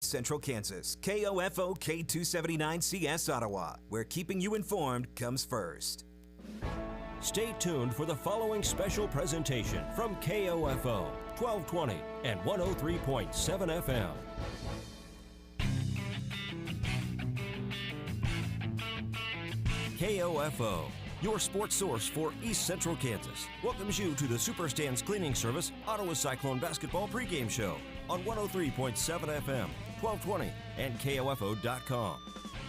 East Central Kansas, KOFO K279CS Ottawa, where keeping you informed comes first. Stay tuned for the following special presentation from KOFO 1220 and 103.7 FM. KOFO, your sports source for East Central Kansas, welcomes you to the Superstands Cleaning Service Ottawa Cyclone Basketball pregame show on 103.7 FM, 1220, and KOFO.com.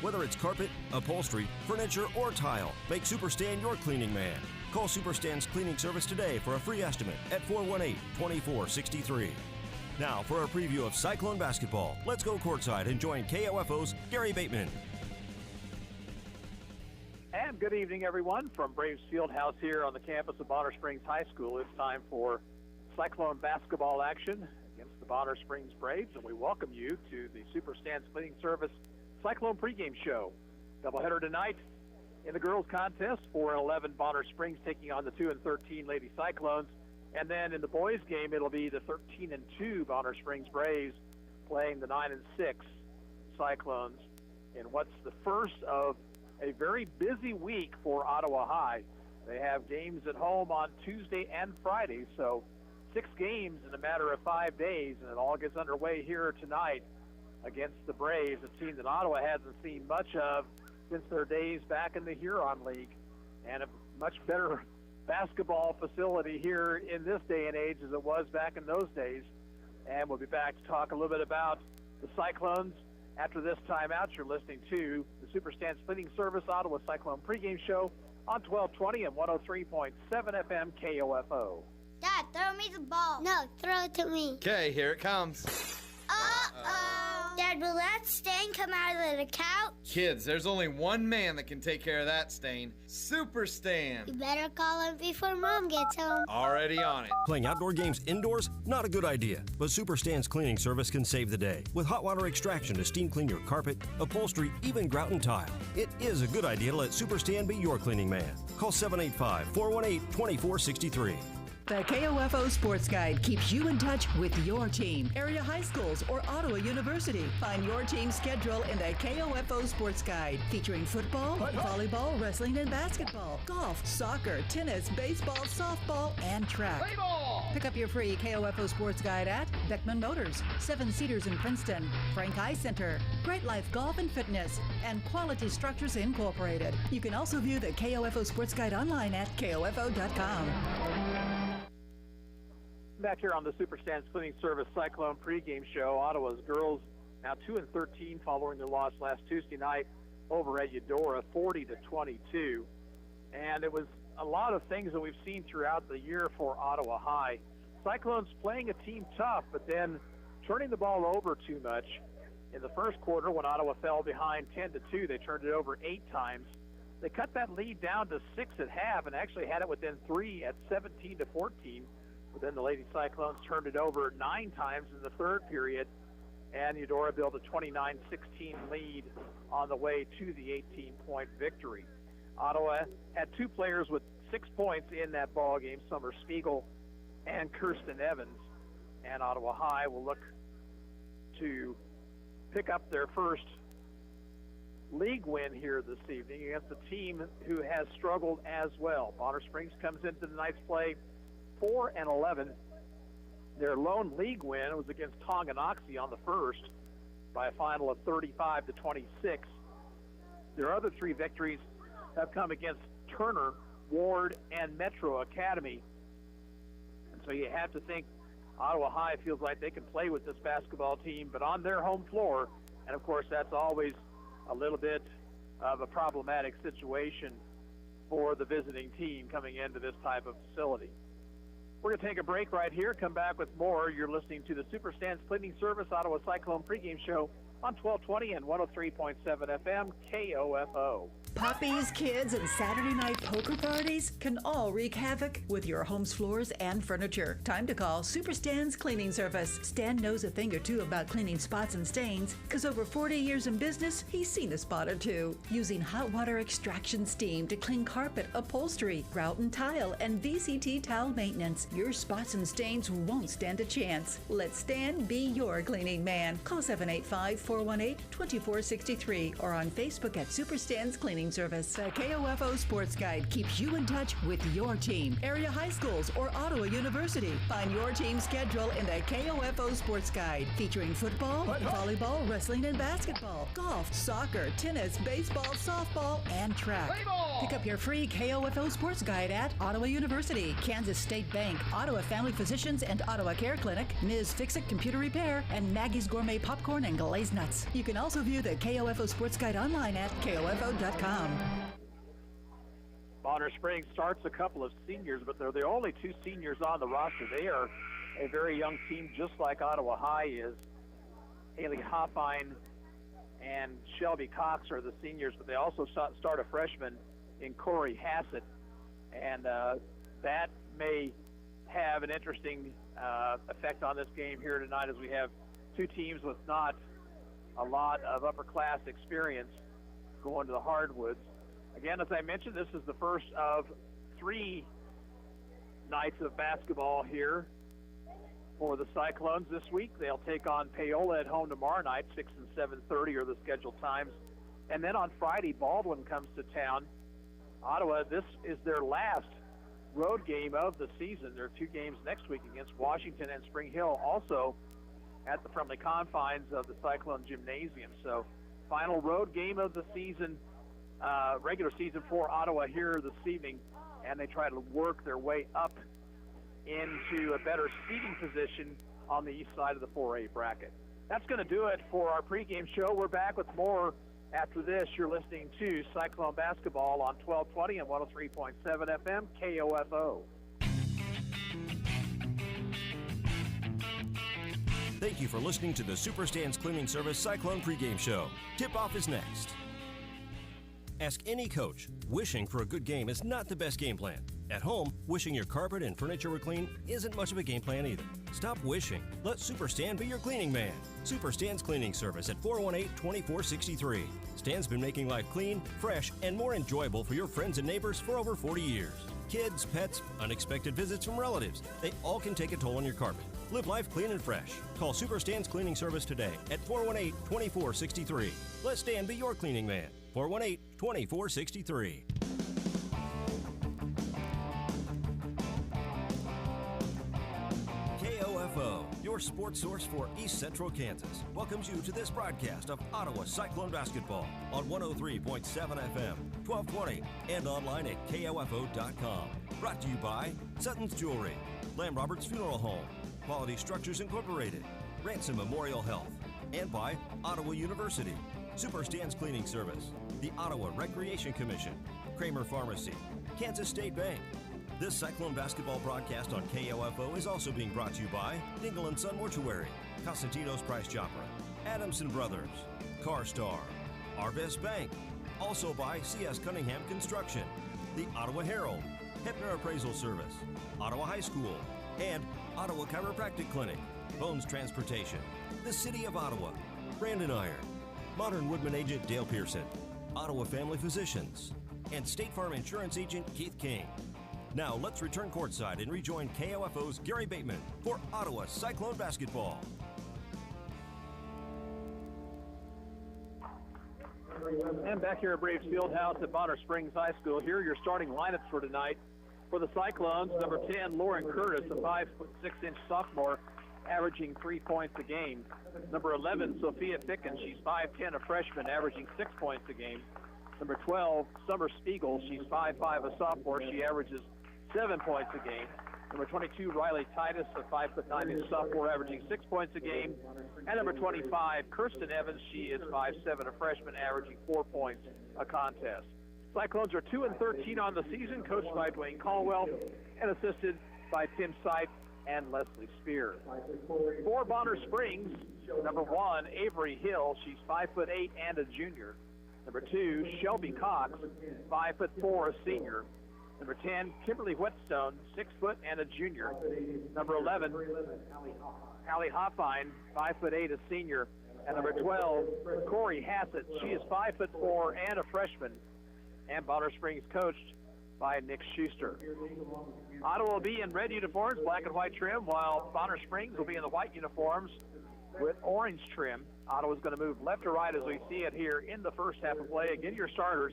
Whether it's carpet, upholstery, furniture, or tile, make Superstand your cleaning man. Call Superstand's Cleaning Service today for a free estimate at 418-2463. Now for a preview of Cyclone basketball, let's go courtside and join KOFO's Gary Bateman. And good evening, everyone, from Braves Fieldhouse here on the campus of Bonner Springs High School. It's time for Cyclone basketball action against the Bonner Springs Braves, and we welcome you to the Superstands Cleaning Service Cyclone pregame show. Doubleheader tonight in the girls contest, 4-11 Bonner Springs taking on the 2-13 Lady Cyclones. And then in the boys game, it'll be the 13-2 Bonner Springs Braves playing the 9-6 Cyclones in what's the first of a very busy week for Ottawa High. They have games at home on Tuesday and Friday, so 6 games in a matter of 5 days, and it all gets underway here tonight against the Braves, a team that Ottawa hasn't seen much of since their days back in the Huron League, and a much better basketball facility here in this day and age as it was back in those days. And we'll be back to talk a little bit about the Cyclones after this timeout. You're listening to the Superstands Cleaning Service Ottawa Cyclone pregame show on 1220 and 103.7 FM KOFO. Dad, throw me the ball. No, throw it to me. Okay, here it comes. Uh-oh. Dad, will that stain come out of the couch? Kids, there's only one man that can take care of that stain. Super Stan. You better call him before Mom gets home. Already on it. Playing outdoor games indoors? Not a good idea, but Superstand's Cleaning Service can save the day with hot water extraction to steam clean your carpet, upholstery, even grout and tile. It is a good idea to let Superstand be your cleaning man. Call 785-418-2463. The KOFO Sports Guide keeps you in touch with your team, area high schools, or Ottawa University. Find your team's schedule in the KOFO Sports Guide, featuring football, volleyball, wrestling, and basketball, golf, soccer, tennis, baseball, softball, and track. Pick up your free KOFO Sports Guide at Beckman Motors, 7 Cedars in Princeton, Frank Eye Center, Great Life Golf and Fitness, and Quality Structures Incorporated. You can also view the KOFO Sports Guide online at KOFO.com. Back here on the Superstands Cleaning Service Cyclone pregame show, Ottawa's girls now 2-13 following their loss last Tuesday night over at Eudora, 40-22. And it was a lot of things that we've seen throughout the year for Ottawa High. Cyclones playing a team tough, but then turning the ball over too much. In the first quarter, when Ottawa fell behind 10-2, they turned it over 8 times. They cut that lead down to 6 at half and actually had it within 3 at 17-14. But then the Lady Cyclones turned it over 9 times in the third period, and Eudora built a 29-16 lead on the way to the 18-point victory. Ottawa had 2 players with 6 points in that ball game, Summer Spiegel and Kirsten Evans. And Ottawa High will look to pick up their first league win here this evening against a team who has struggled as well. Bonner Springs comes into tonight's play 4-11. Their lone league win was against Tonganoxie on the first by a final of 35-26. Their other 3 victories have come against Turner, Ward, and Metro Academy. And so you have to think Ottawa High feels like they can play with this basketball team, but on their home floor. And of course, that's always a little bit of a problematic situation for the visiting team coming into this type of facility. We're going to take a break right here, come back with more. You're listening to the Superstands Cleaning Service Ottawa Cyclone pregame show on 1220 and 103.7 FM KOFO. Puppies, kids, and Saturday night poker parties can all wreak havoc with your home's floors and furniture. Time to call Super Stan's Cleaning Service. Stan knows a thing or two about cleaning spots and stains, because over 40 years in business, he's seen a spot or two. Using hot water extraction steam to clean carpet, upholstery, grout and tile, and VCT towel maintenance, your spots and stains won't stand a chance. Let Stan be your cleaning man. Call 785-418-2463 or on Facebook at Super Stan's Cleaning Service. The KOFO Sports Guide keeps you in touch with your team, area high schools, or Ottawa University. Find your team's schedule in the KOFO Sports Guide, featuring football, volleyball, wrestling, and basketball, golf, soccer, tennis, baseball, softball, and track. Pick up your free KOFO Sports Guide at Ottawa University, Kansas State Bank, Ottawa Family Physicians and Ottawa Care Clinic, Ms. Fix-It Computer Repair, and Maggie's Gourmet Popcorn and Glazed Nuts. You can also view the KOFO Sports Guide online at KOFO.com. Bonner Springs starts a couple of seniors, but they're the only two seniors on the roster. They are a very young team, just like Ottawa High is. Haley Hoffine and Shelby Cox are the seniors, but they also start a freshman in Corey Hassett, and that may have an interesting effect on this game here tonight, as we have two teams with not a lot of upper-class experience going to the hardwoods. Again, as I mentioned, this is the first of 3 nights of basketball here for the Cyclones this week. They'll take on Paola at home tomorrow night. 6 and 7:30 are the scheduled times. And then on Friday, Baldwin comes to town. Ottawa, this is their last road game of the season. There are 2 games next week against Washington and Spring Hill, also at the friendly confines of the Cyclone Gymnasium. So final road game of the season, regular season for Ottawa here this evening, and they try to work their way up into a better seating position on the east side of the 4A bracket. That's going to do it for our pregame show. We're back with more after this. You're listening to Cyclone Basketball on 1220 and 103.7 FM KOFO. Thank you for listening to the Super Stan's Cleaning Service Cyclone pregame show. Tip-off is next. Ask any coach, wishing for a good game is not the best game plan. At home, wishing your carpet and furniture were clean isn't much of a game plan either. Stop wishing. Let Super Stan be your cleaning man. Super Stan's Cleaning Service at 418-2463. Stan's been making life clean, fresh, and more enjoyable for your friends and neighbors for over 40 years. Kids, pets, unexpected visits from relatives, they all can take a toll on your carpet. Live life clean and fresh. Call Super Stan's Cleaning Service today at 418-2463. Let Stan be your cleaning man. 418-2463. KOFO, your sports source for East Central Kansas, welcomes you to this broadcast of Ottawa Cyclone Basketball on 103.7 FM, 1220, and online at KOFO.com. Brought to you by Sutton's Jewelry, Lamb Roberts Funeral Home, Quality Structures Incorporated, Ransom Memorial Health, and by Ottawa University, Super Stan's Cleaning Service, the Ottawa Recreation Commission, Kramer Pharmacy, Kansas State Bank. This Cyclone Basketball broadcast on KOFO is also being brought to you by Dingle & Son Mortuary, Cosentino's Price Chopper, Adamson Brothers, CarStar, Arvest Bank, also by C.S. Cunningham Construction, the Ottawa Herald, Hepner Appraisal Service, Ottawa High School, and Ottawa Chiropractic Clinic, Bones Transportation, the City of Ottawa, Brandon Iron, Modern Woodman Agent Dale Pearson, Ottawa Family Physicians, and State Farm Insurance Agent Keith King. Now let's return courtside and rejoin KOFO's Gary Bateman for Ottawa Cyclone Basketball. And back here at Braves Fieldhouse at Bonner Springs High School, here are your starting lineups for tonight. For the Cyclones, number 10, Lauren Curtis, a 5'6" sophomore, averaging 3 points a game. Number 11, Sophia Pickens, she's 5'10", a freshman, averaging 6 points a game. Number 12, Summer Spiegel, she's 5'5", a sophomore, she averages 7 points a game. Number 22, Riley Titus, a 5'9" sophomore, averaging 6 points a game. And number 25, Kirsten Evans, she is 5'7", a freshman, averaging 4 points a contest. Cyclones are 2-13 on the season, coached by Dwayne Caldwell and assisted by Tim Sipe and Leslie Spear. For Bonner Springs, number 1, Avery Hill, she's 5'8" and a junior. Number 2, Shelby Cox, 5'4", a senior. Number 10, Kimberly Whetstone, 6 foot and a junior. Number 11, Hallie Hoffine, 5'8", a senior. And number 12, Corey Hassett. She is 5'4" and a freshman. And Bonner Springs coached by Nick Schuster. Ottawa will be in red uniforms, black and white trim, while Bonner Springs will be in the white uniforms with orange trim. Ottawa's going to move left to right as we see it here in the first half of play. Again, your starters: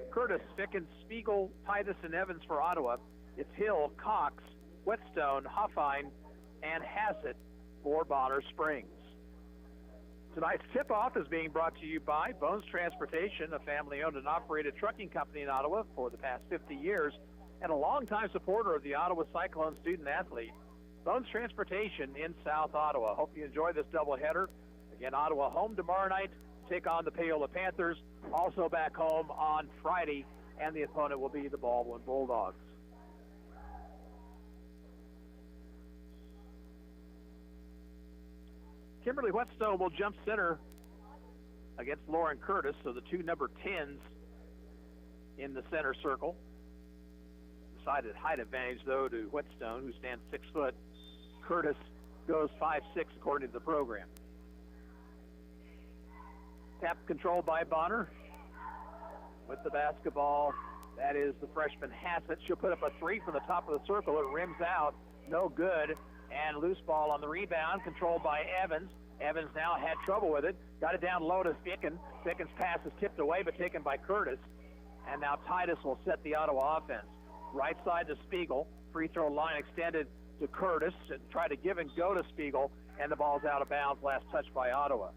Curtis, Ficken, Spiegel, Titus, and Evans for Ottawa. It's Hill, Cox, Whetstone, Hoffine, and Hassett for Bonner Springs. Tonight's tip-off is being brought to you by Bones Transportation, a family-owned and operated trucking company in Ottawa for the past 50 years, and a longtime supporter of the Ottawa Cyclones student-athlete. Bones Transportation in South Ottawa. Hope you enjoy this doubleheader. Again, Ottawa home tomorrow night to take on the Paola Panthers. Also back home on Friday, and the opponent will be the Baldwin Bulldogs. Kimberly Whetstone will jump center against Lauren Curtis, so the two number 10s in the center circle. Decided height advantage, though, to Whetstone, who stands 6 foot. Curtis goes 5'6", according to the program. Tap controlled by Bonner. With the basketball, that is the freshman Hassett. She'll put up a 3 from the top of the circle. It rims out, no good. And loose ball on the rebound, controlled by Evans. Evans now had trouble with it. Got it down low to Ficken. Ficken's pass is tipped away, but taken by Curtis. And now Titus will set the Ottawa offense. Right side to Spiegel. Free throw line extended to Curtis and try to give and go to Spiegel. And the ball's out of bounds. Last touch by Ottawa.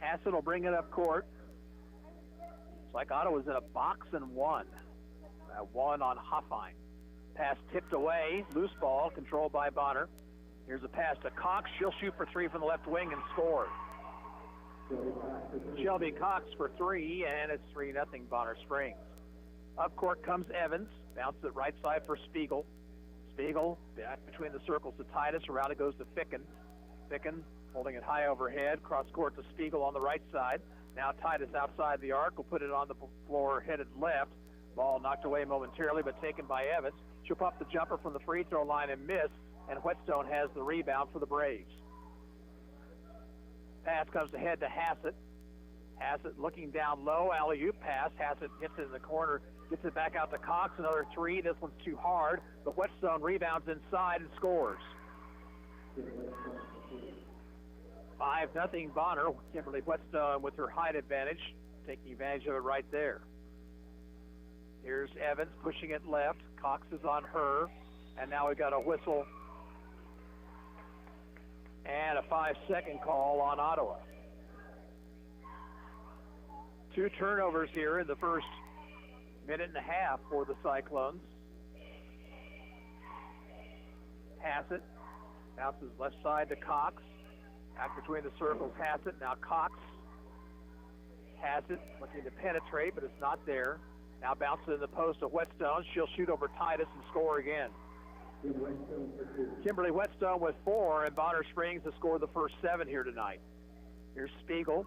Hassett will bring it up court. It's like Ottawa's in a box and one. One on Hoffine. Pass tipped away. Loose ball controlled by Bonner. Here's a pass to Cox. She'll shoot for 3 from the left wing and score. Shelby Cox for 3, and it's 3-0 Bonner Springs. Up court comes Evans. Bounces it right side for Spiegel. Spiegel back between the circles to Titus. Around it goes to Ficken. Ficken holding it high overhead. Cross court to Spiegel on the right side. Now Titus outside the arc will put it on the floor headed left. Ball knocked away momentarily, but taken by Evans. She'll pop the jumper from the free throw line and miss, and Whetstone has the rebound for the Braves. Pass comes ahead to Hassett. Hassett looking down low, alley-oop pass. Hassett hits it in the corner, gets it back out to Cox. Another 3. This one's too hard, but Whetstone rebounds inside and scores. 5-0 Bonner. Kimberly Whetstone with her height advantage, taking advantage of it right there. Here's Evans pushing it left. Cox is on her, and now we got a whistle and a 5-second call on Ottawa. 2 turnovers here in the first minute and a half for the Cyclones. Hassett bounces left side to Cox. Out between the circles, Hassett. Now Cox. Hassett looking to penetrate, but it's not there. Now bounces in the post to Whetstone. She'll shoot over Titus and score again. Kimberly Whetstone with 4, and Bonner Springs has scored the first 7 here tonight. Here's Spiegel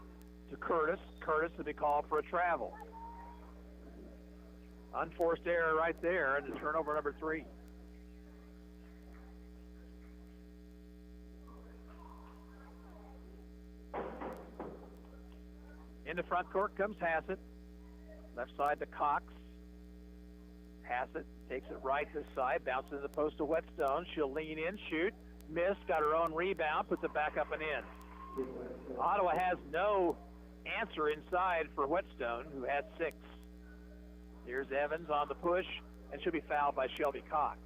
to Curtis. Curtis to be called for a travel. Unforced error right there, and the turnover number 3. Into front court comes Hassett. Left side to Cox. Hassett takes it right this side, bounces the post to Whetstone. She'll lean in, shoot, miss, got her own rebound, puts it back up and in. Ottawa has no answer inside for Whetstone, who had 6. Here's Evans on the push, and should be fouled by Shelby Cox.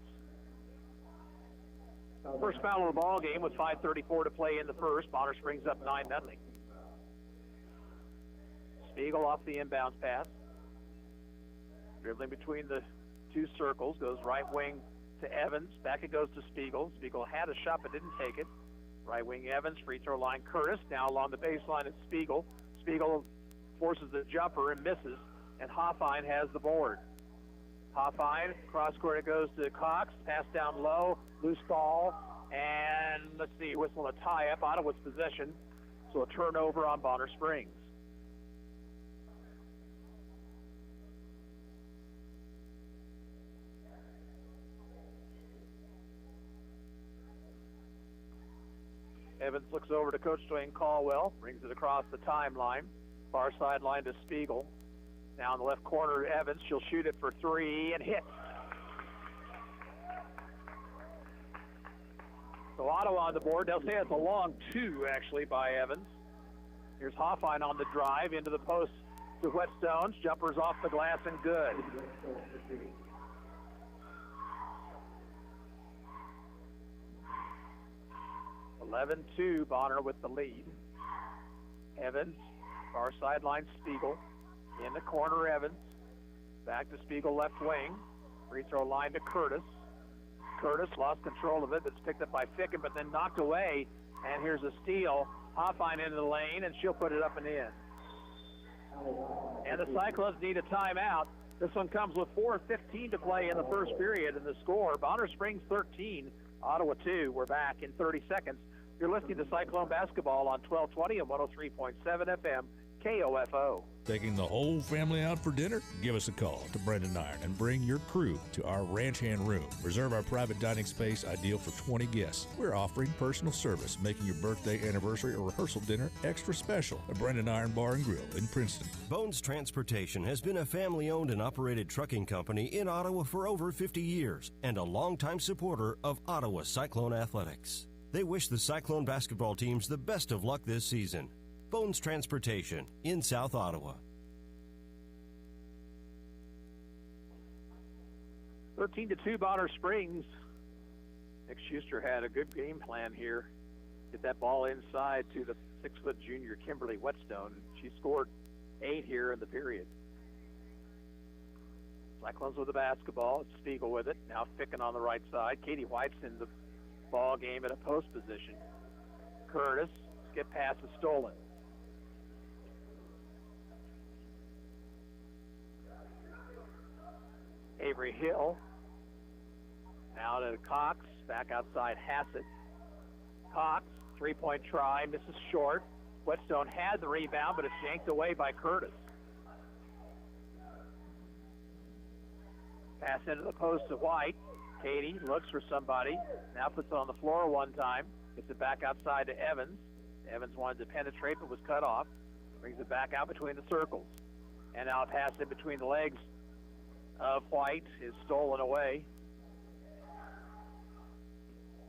First foul of the ball game with 5:34 to play in the first. Bonner Springs up 9-0. Spiegel off the inbounds pass. Dribbling between the 2 circles, goes right wing to Evans. Back it goes to Spiegel. Spiegel had a shot but didn't take it. Right wing Evans, free throw line Curtis. Now along the baseline it's Spiegel. Spiegel forces the jumper and misses, and Hoffine has the board. Hoffine, cross court it goes to Cox, pass down low, loose ball, and let's see, whistle a tie-up, Ottawa's possession, so a turnover on Bonner Springs. Evans looks over to Coach Dwayne Caldwell, brings it across the timeline, far sideline to Spiegel. Now in the left corner, Evans, she'll shoot it for three and hit. So Ottawa on the board. They'll say it's a long two, actually, by Evans. Here's Hoffine on the drive into the post to Whetstones. Jumpers off the glass and good. (11-2), Bonner with the lead. Evans, far sideline, Spiegel. In the corner, Evans. Back to Spiegel, left wing. Free throw line to Curtis. Curtis lost control of it. It's picked up by Ficken, but then knocked away. And here's a steal. Hoffine into the lane, and she'll put it up and in. And the Cyclones need a timeout. This one comes with 4:15 to play in the first period, and the score, Bonner Springs 13, Ottawa 2. We're back in 30 seconds. You're listening to Cyclone Basketball on 1220 and 103.7 FM, KOFO. Taking the whole family out for dinner? Give us a call to Brendan Iron and bring your crew to our ranch hand room. Reserve our private dining space ideal for 20 guests. We're offering personal service, making your birthday, anniversary, or rehearsal dinner extra special at Brendan Iron Bar and Grill in Princeton. Bones Transportation has been a family-owned and operated trucking company in Ottawa for over 50 years and a longtime supporter of Ottawa Cyclone athletics. They wish the Cyclone basketball teams the best of luck this season. Bones Transportation in South Ottawa. 13-2 Bonner Springs. Nick Schuster had a good game plan here. Get that ball inside to the 6-foot junior Kimberly Whetstone. She scored 8 here in the period. Cyclones with the basketball. It's Spiegel with it. Now Ficken on the right side. Katie White's in the ball game at a post position. Curtis, skip pass is stolen. Avery Hill. Now to Cox, back outside Hassett. Cox, three-point try, misses short. Whetstone had the rebound, but it's yanked away by Curtis. Pass into the post to White. Katie looks for somebody. Now puts it on the floor one time. Gets it back outside to Evans. Evans wanted to penetrate, but was cut off. Brings it back out between the circles. And now a pass in between the legs of White is stolen away.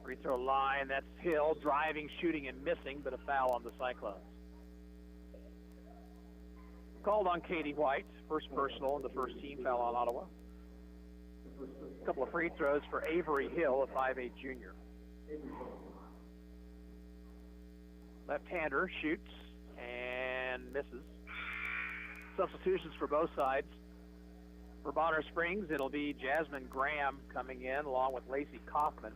Free throw line, that's Hill, driving, shooting, and missing, but a foul on the Cyclones. Called on Katie White, first personal and the first team foul on Ottawa. A couple of free throws for Avery Hill, a 5'8 junior. Left-hander shoots and misses. Substitutions for both sides. For Bonner Springs, it'll be Jasmine Graham coming in along with Lacey Kaufman.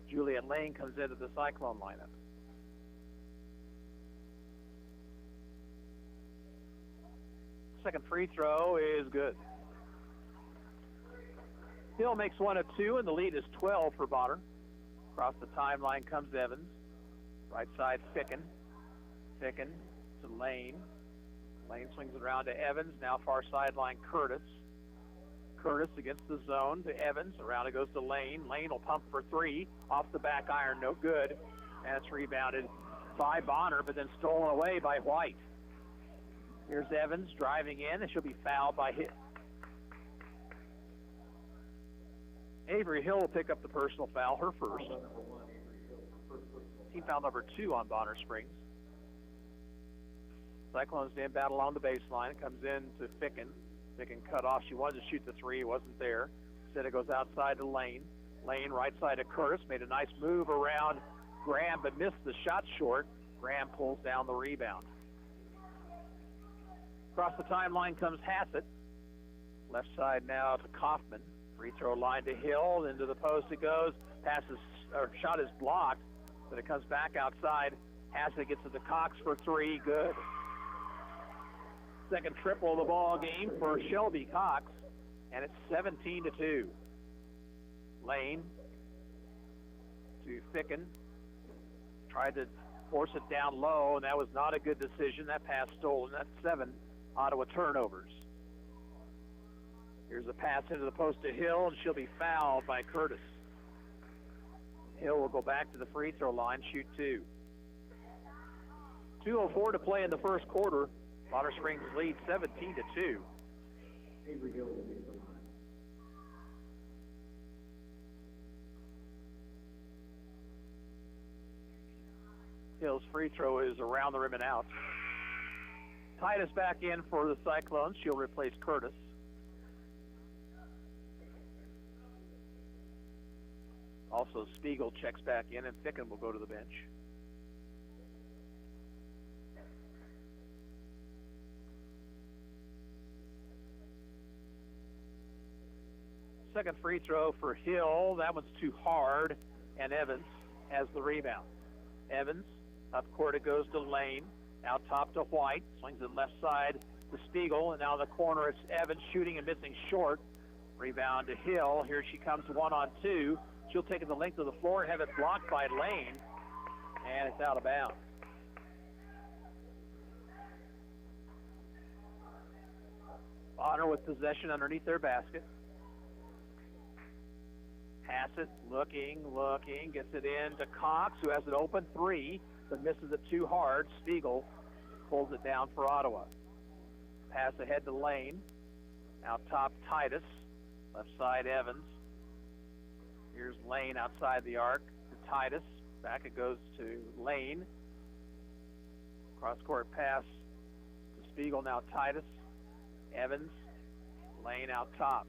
Juliet Lane comes into the Cyclone lineup. Second free throw is good. Hill makes one of two, and the lead is 12 for Bonner. Across the timeline comes Evans. Right side, Ficken. Ficken to Lane. Lane swings it around to Evans. Now far sideline, Curtis. Curtis against the zone to Evans. Around it goes to Lane. Lane will pump for three. Off the back iron, no good. And it's rebounded by Bonner, but then stolen away by White. Here's Evans driving in, and she'll be fouled by Hill. Avery Hill will pick up the personal foul, her first. Team foul number 2 on Bonner Springs. Cyclones in battle on the baseline. It comes in to Ficken. Ficken cut off. She wanted to shoot the three. It wasn't there. Instead it goes outside to Lane. Lane right side to Curtis. Made a nice move around Graham, but missed the shot short. Graham pulls down the rebound. Across the timeline comes Hassett. Left side now to Kaufman. Free throw line to Hill. Into the post it goes. Passes, or shot is blocked, but it comes back outside. Hassett gets it to Cox for three. Good. Second triple of the ball game for Shelby Cox. and it's 17-2. Lane to Ficken. Tried to force it down low, and that was not a good decision. That pass stolen. That's 7 Ottawa turnovers. Here's a pass into the post to Hill, and she'll be fouled by Curtis. Hill will go back to the free throw line, shoot 2. 2:04 to play in the first quarter. Bonner Springs lead 17-2. Hill's free throw is around the rim and out. Titus back in for the Cyclones. She'll replace Curtis. Also, Spiegel checks back in, and Ficken will go to the bench. Second free throw for Hill. That one's too hard, and Evans has the rebound. Evans, up court it goes to Lane. Out top to White. Swings it left side to Spiegel, and now in the corner it's Evans shooting and missing short. Rebound to Hill. Here she comes 1-on-2. She'll take it the length of the floor and have it blocked by Lane, and it's out of bounds. Bonner with possession underneath their basket. Hassett looking, gets it in to Cox, who has an open 3, but misses it too hard. Spiegel pulls it down for Ottawa. Pass ahead to Lane. Out top, Titus. Left side, Evans. Here's Lane outside the arc to Titus. Back it goes to Lane. Cross-court pass to Spiegel, now Titus. Evans. Lane out top.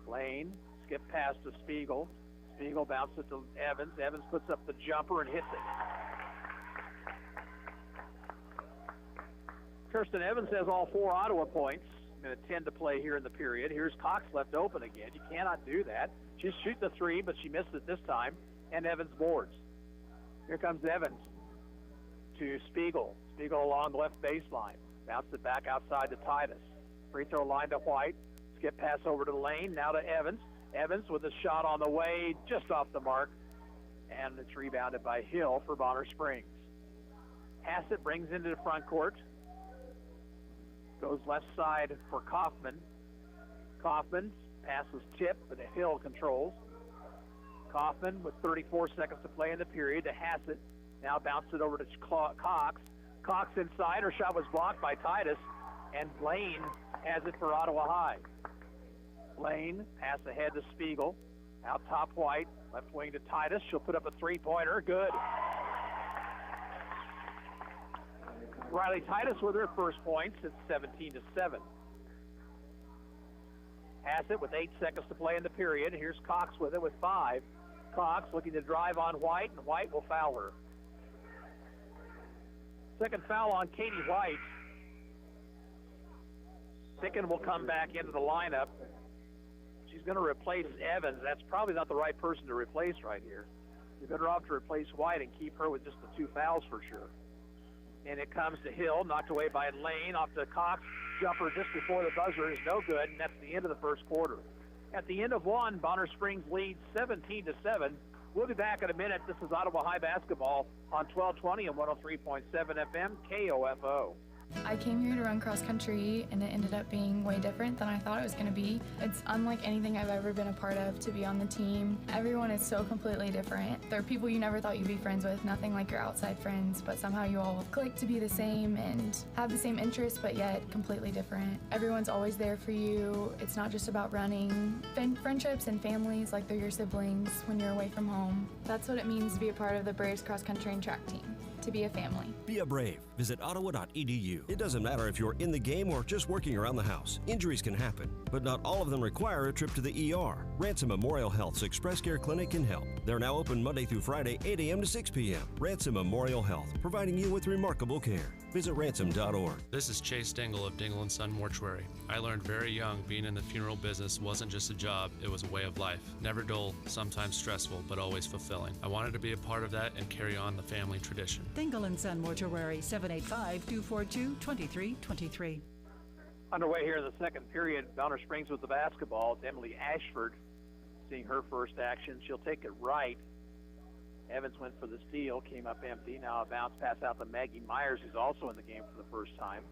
Lane, skip pass to Spiegel. Spiegel bounces it to Evans. Evans puts up the jumper and hits it. Kirsten Evans has all 4 Ottawa points. Going to 10 to play here in the period. Here's Cox left open again. You cannot do that. She's shooting the 3, but she missed it this time, and Evans boards. Here comes Evans to Spiegel. Spiegel along the left baseline. Bounces it back outside to Titus. Free throw line to White. Skip pass over to Lane, now to Evans. Evans with a shot on the way, just off the mark, and it's rebounded by Hill for Bonner Springs. Hassett brings into the front court. Goes left side for Kaufman. Kaufman passes tip, but Hill controls. Kaufman with 34 seconds to play in the period to Hassett. Now bounce it over to Cox. Cox inside. Her shot was blocked by Titus, and Lane has it for Ottawa High. Lane, pass ahead to Spiegel. Out top, White. Left wing to Titus. She'll put up a three-pointer. Good. Riley Titus with her first points. It's 17-7. Hassett with 8 seconds to play in the period. Here's Cox with it with 5. Cox looking to drive on White, and White will foul her. Second foul on Katie White. Ficken will come back into the lineup. She's going to replace Evans. That's probably not the right person to replace right here. You're better off to replace White and keep her with just the 2 fouls for sure. And it comes to Hill, knocked away by Lane, off to Cox. Jumper just before the buzzer is no good, and that's the end of the first quarter. At the end of one, Bonner Springs leads 17-7. We'll be back in a minute. This is Ottawa High basketball on 1220 and 103.7 FM KOFO. I came here to run cross country, and it ended up being way different than I thought it was going to be. It's unlike anything I've ever been a part of to be on the team. Everyone is so completely different. There are people you never thought you'd be friends with, nothing like your outside friends, but somehow you all click to be the same and have the same interests, but yet completely different. Everyone's always there for you. It's not just about running. Friendships and families, like they're your siblings when you're away from home. That's what it means to be a part of the Braves cross country and track team. To be a family. Be a Brave. Visit ottawa.edu. It doesn't matter if you're in the game or just working around the house. Injuries can happen, but not all of them require a trip to the ER. Ransom Memorial Health's Express Care Clinic can help. They're now open Monday through Friday, 8 a.m. to 6 p.m. Ransom Memorial Health, providing you with remarkable care. Visit ransom.org. This is Chase Dingle of Dingle & Son Mortuary. I learned very young being in the funeral business wasn't just a job, it was a way of life. Never dull, sometimes stressful, but always fulfilling. I wanted to be a part of that and carry on the family tradition. Dingle & Son Mortuary, 785-242-2323. Underway here in the second period. Bonner Springs with the basketball. It's Emily Ashford seeing her first action. She'll take it right. Evans went for the steal, came up empty. Now a bounce pass out to Maggie Myers, who's also in the game for the first time.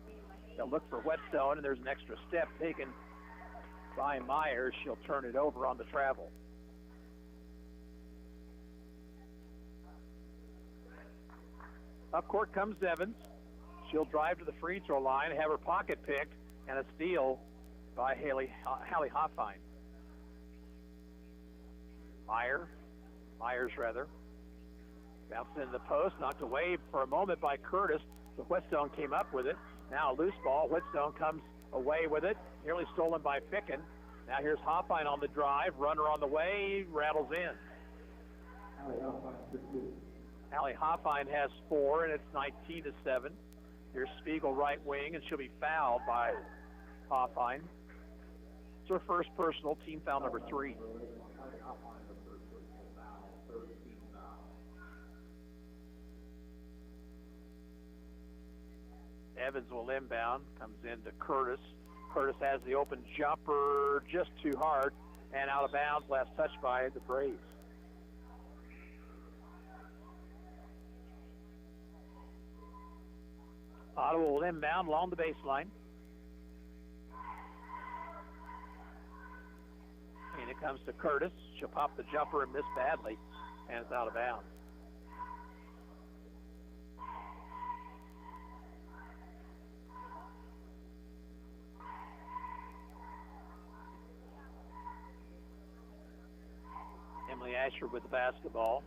They'll look for Whetstone, and there's an extra step taken by Myers. She'll turn it over on the travel. Up court comes Evans. She'll drive to the free throw line, have her pocket picked, and a steal by Hallie Hoffine. Myers rather. Bounced into the post, knocked away for a moment by Curtis, but Whetstone came up with it. Now a loose ball. Whetstone comes away with it, nearly stolen by Ficken. Now here's Hoffine on the drive, runner on the way, rattles in. Hallie Hoffine has 4, and it's 19-7. Here's Spiegel right wing, and she'll be fouled by Hoffine. It's her first personal, team foul number 3. Evans will inbound, comes into Curtis. Curtis has the open jumper just too hard and out of bounds, last touch by the Braves. Ottawa will inbound along the baseline. And it comes to Curtis. She'll pop the jumper and miss badly, and it's out of bounds. Emily Ashford with the basketball.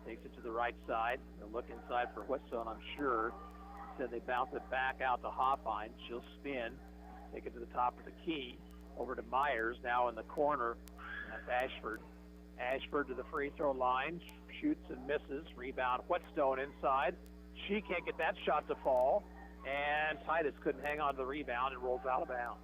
Takes it to the right side. They'll look inside for Whetstone, I'm sure. Instead, they bounce it back out to Hoffine. She'll spin, take it to the top of the key. Over to Myers, now in the corner. That's Ashford. Ashford to the free throw line. Shoots and misses. Rebound, Whetstone inside. She can't get that shot to fall. And Titus couldn't hang on to the rebound and rolls out of bounds.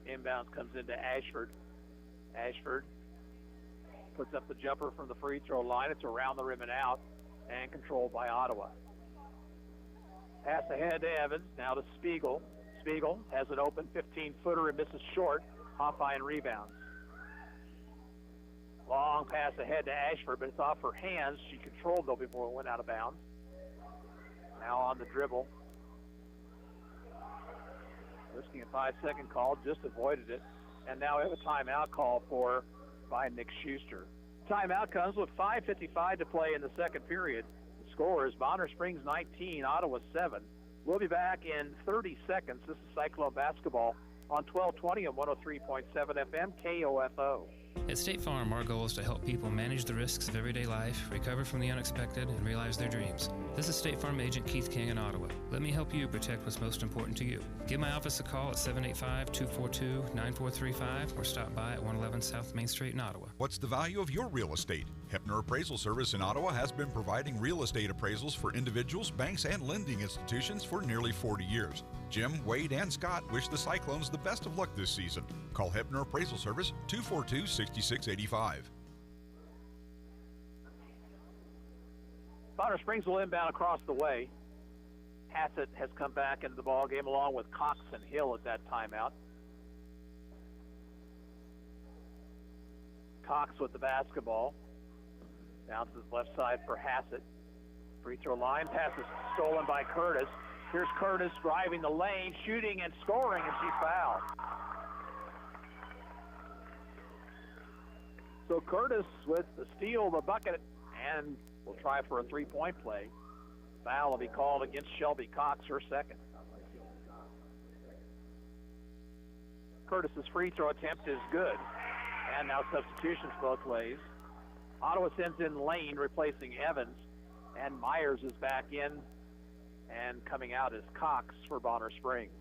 Inbounds comes into Ashford. Ashford puts up the jumper from the free throw line. It's around the rim and out, and controlled by Ottawa. Pass ahead to Evans, now to Spiegel. Spiegel has an open 15-footer and misses short. Hoffine rebounds. Long pass ahead to Ashford, but it's off her hands. She controlled though before it went out of bounds. Now on the dribble. Risking a 5-second call, just avoided it. And now we have a timeout call for by Nick Schuster. Timeout comes with 5:55 to play in the second period. The score is Bonner Springs 19, Ottawa 7. We'll be back in 30 seconds. This is Cyclone basketball on 1220 and 103.7 FM KOFO. At State Farm, our goal is to help people manage the risks of everyday life, recover from the unexpected, and realize their dreams. This is State Farm Agent Keith King in Ottawa. Let me help you protect what's most important to you. Give my office a call at 785-242-9435 or stop by at 111 South Main Street in Ottawa. What's the value of your real estate? Hepner Appraisal Service in Ottawa has been providing real estate appraisals for individuals, banks, and lending institutions for nearly 40 years. Jim, Wade, and Scott wish the Cyclones the best of luck this season. Call Hepner Appraisal Service 242-6685. Bonner Springs will inbound across the way. Hassett has come back into the ball game along with Cox and Hill at that timeout. Cox with the basketball. Bounces left side for Hassett. Free throw line. Pass is stolen by Curtis. Here's Curtis driving the lane, shooting and scoring, and she's fouled. So Curtis with the steal, the bucket, and will try for a three-point play. Foul will be called against Shelby Cox, her second. Curtis's free throw attempt is good. And now substitutions both ways. Ottawa sends in Lane, replacing Evans, and Myers is back in, and coming out is Cox for Bonner Springs.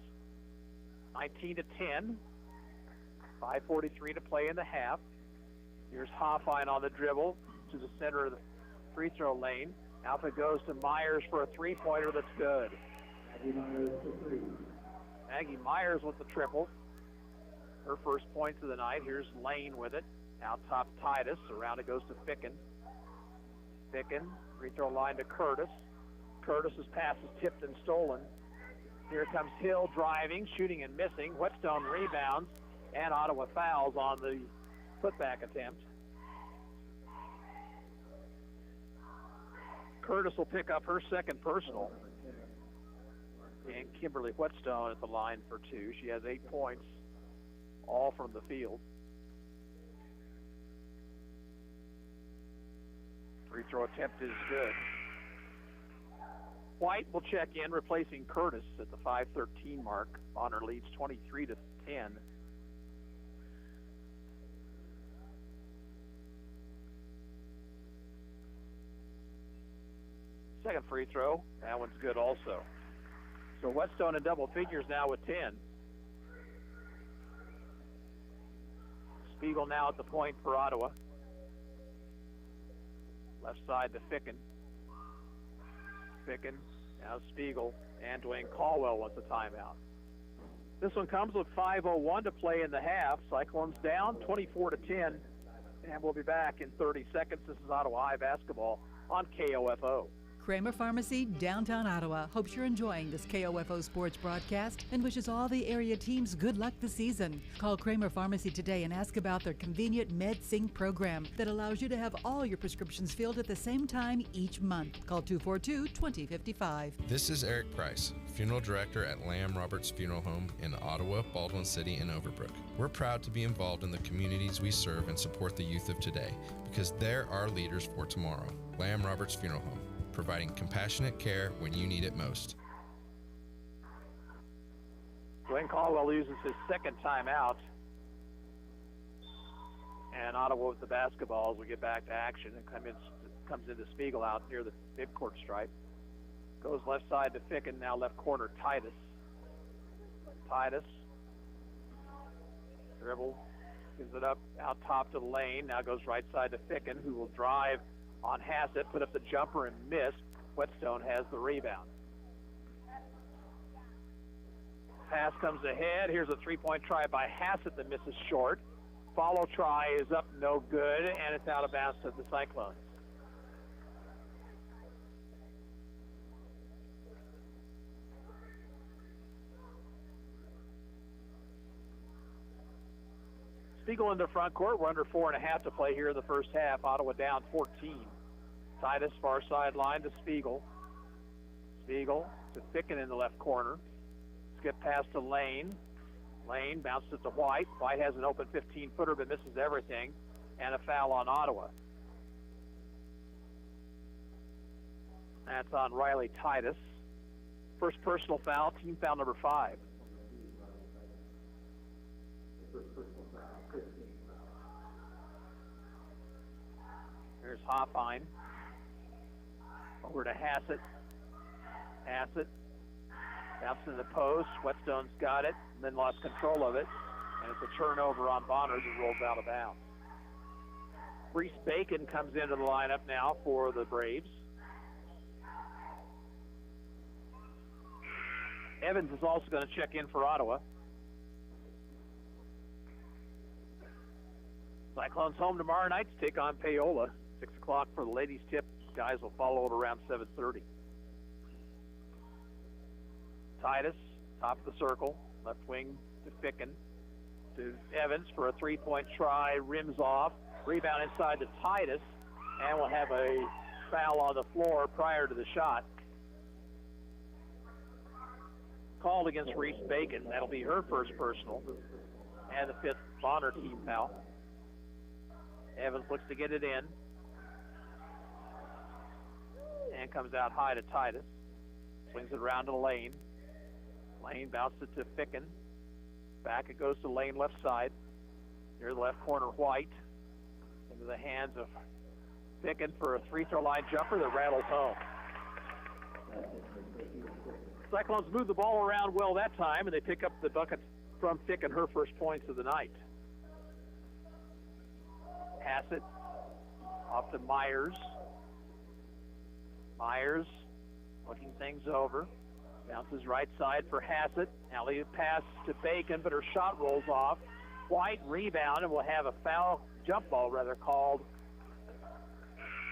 19-10, 5:43 to play in the half. Here's Hoffine on the dribble to the center of the free throw lane. Out it goes to Myers for a three-pointer that's good. Maggie Myers with the triple. Her first points of the night. Here's Lane with it. Out top, Titus. Around it goes to Ficken. Ficken, free throw line to Curtis. Curtis's pass is tipped and stolen. Here comes Hill driving, shooting and missing. Whetstone rebounds, and Ottawa fouls on the putback attempt. Curtis will pick up her second personal. And Kimberly Whetstone at the line for 2. She has 8 points, all from the field. Free throw attempt is good. White will check in, replacing Curtis at the 5:13 mark. Bonner leads 23-10. Second free throw, that one's good also. So Whetstone in double figures now with 10. Spiegel now at the point for Ottawa. Left side to Ficken. Ficken, now Spiegel, and Dwayne Caldwell wants a timeout. This one comes with 5:01 to play in the half. Cyclones down 24-10, and we'll be back in 30 seconds. This is Ottawa High basketball on KOFO. Kramer Pharmacy, downtown Ottawa, hopes you're enjoying this KOFO sports broadcast and wishes all the area teams good luck this season. Call Kramer Pharmacy today and ask about their convenient MedSync program that allows you to have all your prescriptions filled at the same time each month. Call 242-2055. This is Eric Price, Funeral Director at Lamb Roberts Funeral Home in Ottawa, Baldwin City, and Overbrook. We're proud to be involved in the communities we serve and support the youth of today because they're our leaders for tomorrow. Lamb Roberts Funeral Home, providing compassionate care when you need it most. Dwayne Caldwell uses his second timeout. And Ottawa with the basketball as we get back to action and comes into Spiegel out near the midcourt stripe. Goes left side to Ficken, now left corner Titus. Titus. Dribble. Gives it up out top to the lane. Now goes right side to Ficken, who will drive on Hassett, put up the jumper and miss. Whetstone has the rebound. Pass comes ahead. Here's a three-point try by Hassett that misses short. Follow try is up, no good, and it's out of bounds to the Cyclones. Spiegel in the front court. We're under 4.5 to play here in the first half. Ottawa down 14. Titus far sideline to Spiegel. Spiegel to Ficken in the left corner. Skip pass to Lane. Lane bounces it to White. White has an open 15-footer but misses everything. And a foul on Ottawa. That's on Riley Titus. First personal foul, team foul number 5. Here's Hoffine. Over to Hassett. Hassett bounces to the post. Whetstone's got it, and then lost control of it. And it's a turnover on Bonner who rolls out of bounds. Reese Bacon comes into the lineup now for the Braves. Evans is also going to check in for Ottawa. Cyclones home tomorrow night to take on Paola. 6 o'clock for the ladies' tip. Guys will follow it around 7:30. Titus, top of the circle. Left wing to Ficken. To Evans for a three-point try. Rims off. Rebound inside to Titus. And we'll have a foul on the floor prior to the shot. Called against Reese Bacon. That'll be her first personal. And the 5th Bonner team foul. Evans looks to get it in. And comes out high to Titus. Swings it around to Lane. Lane bounces it to Ficken. Back it goes to Lane left side. Near the left corner, White. Into the hands of Ficken for a free throw line jumper that rattles home. Cyclones move the ball around well that time, and they pick up the bucket from Ficken, her first points of the night. Hassett off to Myers. Myers looking things over. Bounces right side for Hassett. Alley pass to Bacon, but her shot rolls off. White rebound, and we'll have a foul jump ball rather, called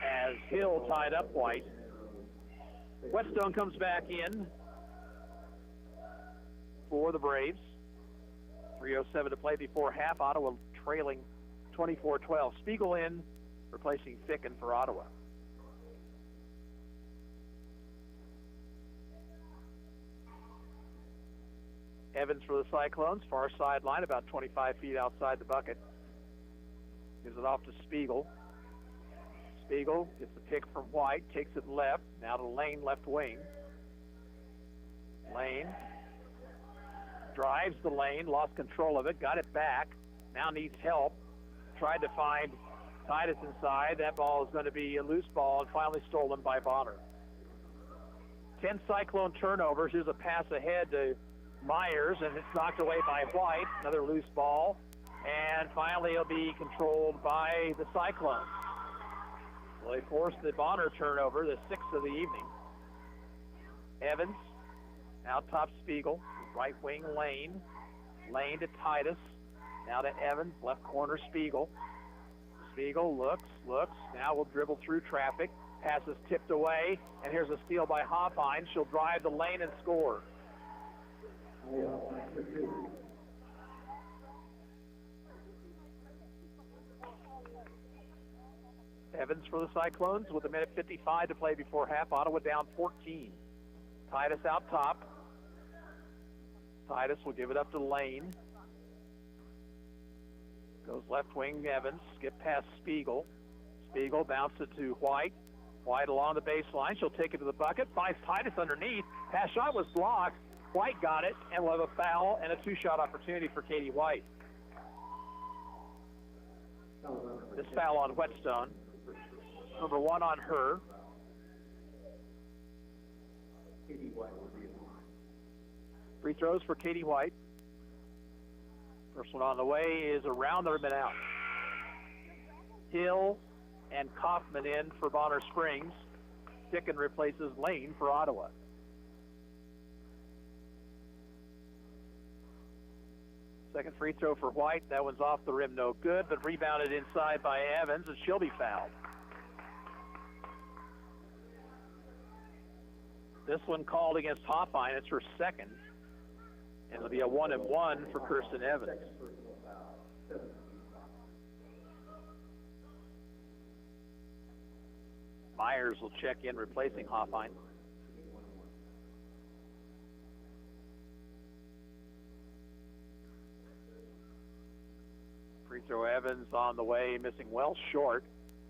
as Hill tied up White. Whetstone comes back in for the Braves. 3:07 to play before half. Ottawa trailing 24-12. Spiegel in, replacing Ficken for Ottawa. Evans for the Cyclones, far sideline, about 25 feet outside the bucket. Gives it off to Spiegel. Spiegel gets the pick from White, takes it left, now to Lane, left wing. Lane drives the lane, lost control of it, got it back, now needs help. Tried to find Titus inside. That ball is going to be a loose ball and finally stolen by Bonner. 10 Cyclone turnovers. Here's a pass ahead to Myers, and it's knocked away by White. Another loose ball. And finally it'll be controlled by the Cyclones. Well, they forced the Bonner turnover, the 6th of the evening. Evans, out top Spiegel, right wing Lane. Lane to Titus. Now to Evans, left corner Spiegel. Spiegel looks, now will dribble through traffic. Pass is tipped away, and here's a steal by Hoffine. She'll drive the lane and score. Evans for the Cyclones with 1:55 to play before half. Ottawa down 14. Titus out top. Titus will give it up to Lane. Goes left wing Evans, skip past Spiegel. Spiegel bounces it to White. White along the baseline. She'll take it to the bucket. Finds Titus underneath. Pass shot was blocked. White got it, and we'll have a foul and a two-shot opportunity for Katie White. This foul on Whetstone. Number 1 on her. Free throws for Katie White. First one on the way is around the rim and out. Hill and Kaufman in for Bonner Springs. Ficken replaces Lane for Ottawa. Second free throw for White. That one's off the rim, no good, but rebounded inside by Evans, and she'll be fouled. This one called against Hoffine. It's her second. And it'll be a 1-and-1 for Kirsten Evans. Myers will check in, replacing Hoffine. Free throw Evans on the way, missing well short.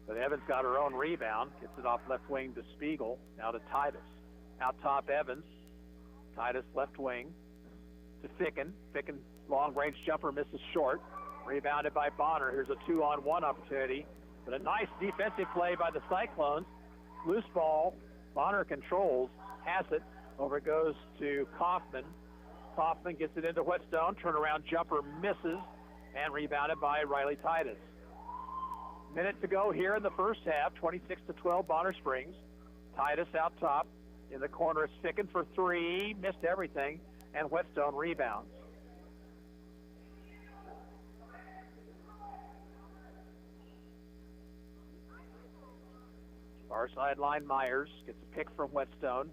But Evans got her own rebound. Gets it off left wing to Spiegel. Now to Titus. Out top Evans. Titus left wing to Ficken. Ficken, long-range jumper, misses short. Rebounded by Bonner. Here's a 2-on-1 opportunity. But a nice defensive play by the Cyclones. Loose ball. Bonner controls. Has it. Over it goes to Kaufman. Kaufman gets it into Whetstone. Turnaround jumper misses. And rebounded by Riley Titus. Minute to go here in the first half. 26-12 Bonner Springs. Titus out top. In the corner is Ficken for 3. Missed everything. And Whetstone rebounds. Far sideline Myers gets a pick from Whetstone.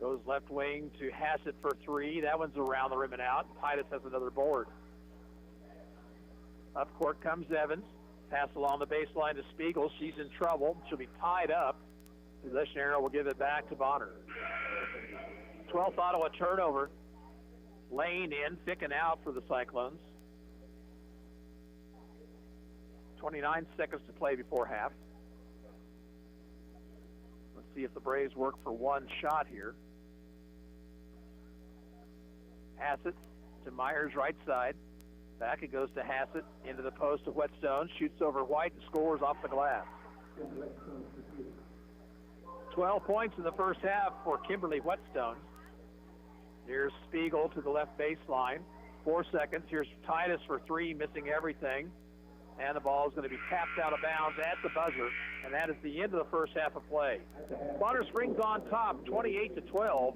Goes left wing to Hassett for 3. That one's around the rim and out. Titus has another board. Up court comes Evans. Pass along the baseline to Spiegel. She's in trouble. She'll be tied up. Possession arrow will give it back to Bonner. 12th Ottawa turnover. Lane in, Ficken out for the Cyclones. 29 seconds to play before half. Let's see if the Braves work for one shot here. Hassett to Myers right side. Back it goes to Hassett, into the post to Whetstone. Shoots over White and scores off the glass. 12 points in the first half for Kimberly Whetstone. Here's Spiegel to the left baseline. 4 seconds. Here's Titus for 3, missing everything. And the ball is going to be tapped out of bounds at the buzzer. And that is the end of the first half of play. Bonner Springs on top, 28-12.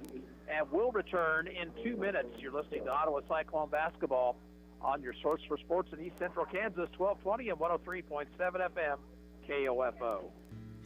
And will return in 2 minutes. You're listening to Ottawa Cyclone basketball on your source for sports in East Central Kansas, 1220 and 103.7 FM, KOFO.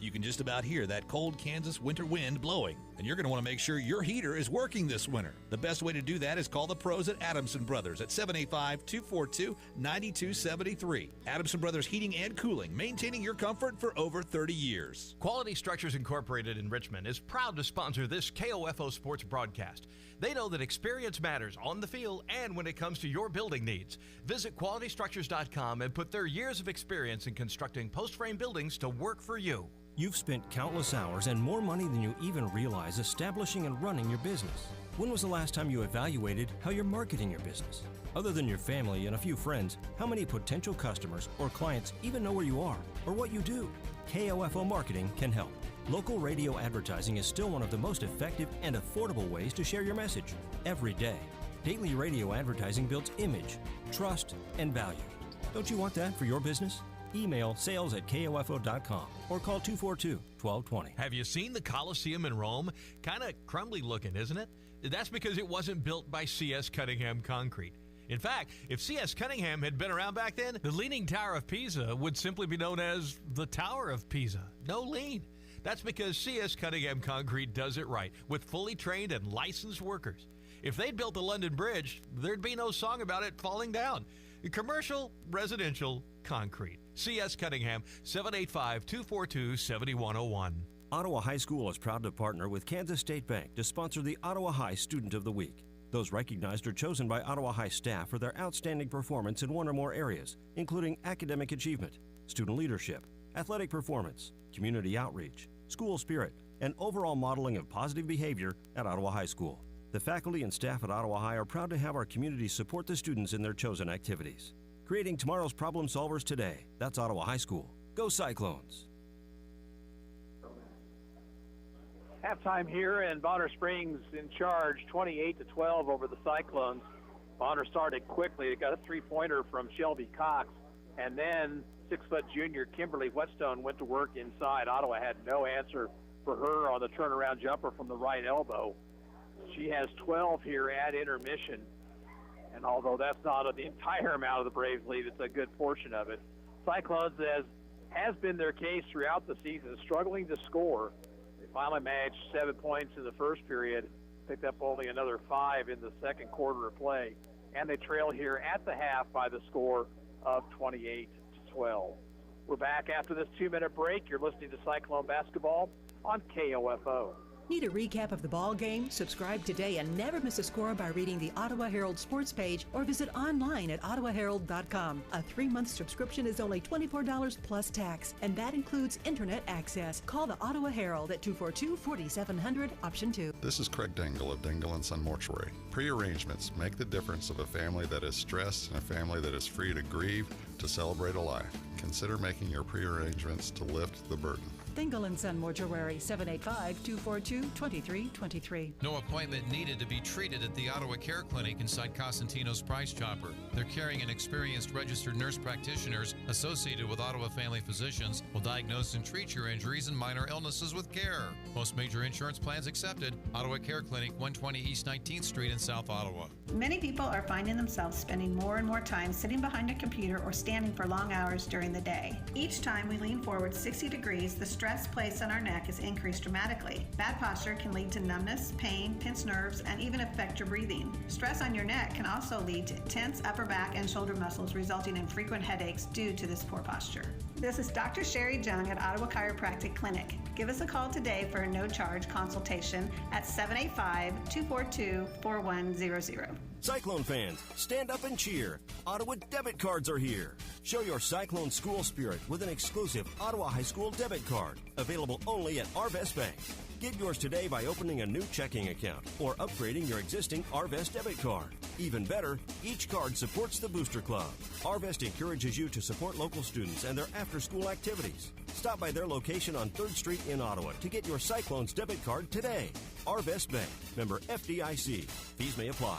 You can just about hear that cold Kansas winter wind blowing, and you're going to want to make sure your heater is working this winter. The best way to do that is call the pros at Adamson Brothers at 785-242-9273. Adamson Brothers Heating and Cooling, maintaining your comfort for over 30 years. Quality Structures Incorporated in Richmond is proud to sponsor this KOFO sports broadcast. They know that experience matters on the field and when it comes to your building needs. Visit qualitystructures.com and put their years of experience in constructing post-frame buildings to work for you. You've spent countless hours and more money than you even realize establishing and running your business. When was the last time you evaluated how you're marketing your business? Other than your family and a few friends, how many potential customers or clients even know where you are or what you do? KOFO Marketing can help. Local radio advertising is still one of the most effective and affordable ways to share your message every day. Daily radio advertising builds image, trust, and value. Don't you want that for your business? Email sales@kofo.com or call 242-1220. Have you seen the Colosseum in Rome? Kind of crumbly looking, isn't it? That's because it wasn't built by C.S. Cunningham Concrete. In fact, if C.S. Cunningham had been around back then, the Leaning Tower of Pisa would simply be known as the Tower of Pisa. No lean. That's because C.S. Cunningham Concrete does it right with fully trained and licensed workers. If they'd built the London Bridge, there'd be no song about it falling down. Commercial, residential, concrete. C.S. Cunningham, 785-242-7101. Ottawa High School is proud to partner with Kansas State Bank to sponsor the Ottawa High Student of the Week. Those recognized are chosen by Ottawa High staff for their outstanding performance in one or more areas, including academic achievement, student leadership, athletic performance, community outreach, school spirit, and overall modeling of positive behavior at Ottawa High School. The faculty and staff at Ottawa High are proud to have our community support the students in their chosen activities. Creating tomorrow's problem solvers today. That's Ottawa High School. Go Cyclones! Halftime here, and Bonner Springs in charge, 28-12 over the Cyclones. Bonner started quickly. It got a three-pointer from Shelby Cox, and then 6-foot junior Kimberly Whetstone went to work inside. Ottawa had no answer for her on the turnaround jumper from the right elbow. She has 12 here at intermission, and although that's not the entire amount of the Braves lead, it's a good portion of it. Cyclones, as has been their case throughout the season, struggling to score. They finally managed 7 points in the first period, picked up only another 5 in the second quarter of play, and they trail here at the half by the score of 28-12. We're back after this 2-minute break. You're listening to Cyclone Basketball on KOFO. Need a recap of the ball game? Subscribe today and never miss a score by reading the Ottawa Herald sports page or visit online at ottawaherald.com. A 3-month subscription is only $24 plus tax, and that includes internet access. Call the Ottawa Herald at 242-4700, option 2. This is Craig Dingle of Dingle & Son Mortuary. Pre-arrangements make the difference of a family that is stressed and a family that is free to grieve, to celebrate a life. Consider making your pre-arrangements to lift the burden. Dingle & Son Mortuary, 785-242-2323. No appointment needed to be treated at the Ottawa Care Clinic inside Cosentino's Price Chopper. They're carrying an experienced registered nurse practitioners associated with Ottawa Family Physicians will diagnose and treat your injuries and minor illnesses with care. Most major insurance plans accepted. Ottawa Care Clinic, 120 East 19th Street in South Ottawa. Many people are finding themselves spending more and more time sitting behind a computer or standing for long hours during the day. Each time we lean forward 60 degrees, the stress placed on our neck is increased dramatically. Bad posture can lead to numbness, pain, tense nerves, and even affect your breathing. Stress on your neck can also lead to tense upper back and shoulder muscles, resulting in frequent headaches due to this poor posture. This is Dr. Sherry Jung at Ottawa Chiropractic Clinic. Give us a call today for a no-charge consultation at 785-242-4100. Cyclone fans, stand up and cheer. Ottawa debit cards are here. Show your Cyclone school spirit with an exclusive Ottawa High School debit card, available only at Arvest Bank. Get yours today by opening a new checking account or upgrading your existing Arvest debit card. Even better, each card supports the Booster Club. Arvest encourages you to support local students and their after-school activities. Stop by their location on 3rd Street in Ottawa to get your Cyclones debit card today. Arvest Bank, member FDIC. Fees may apply.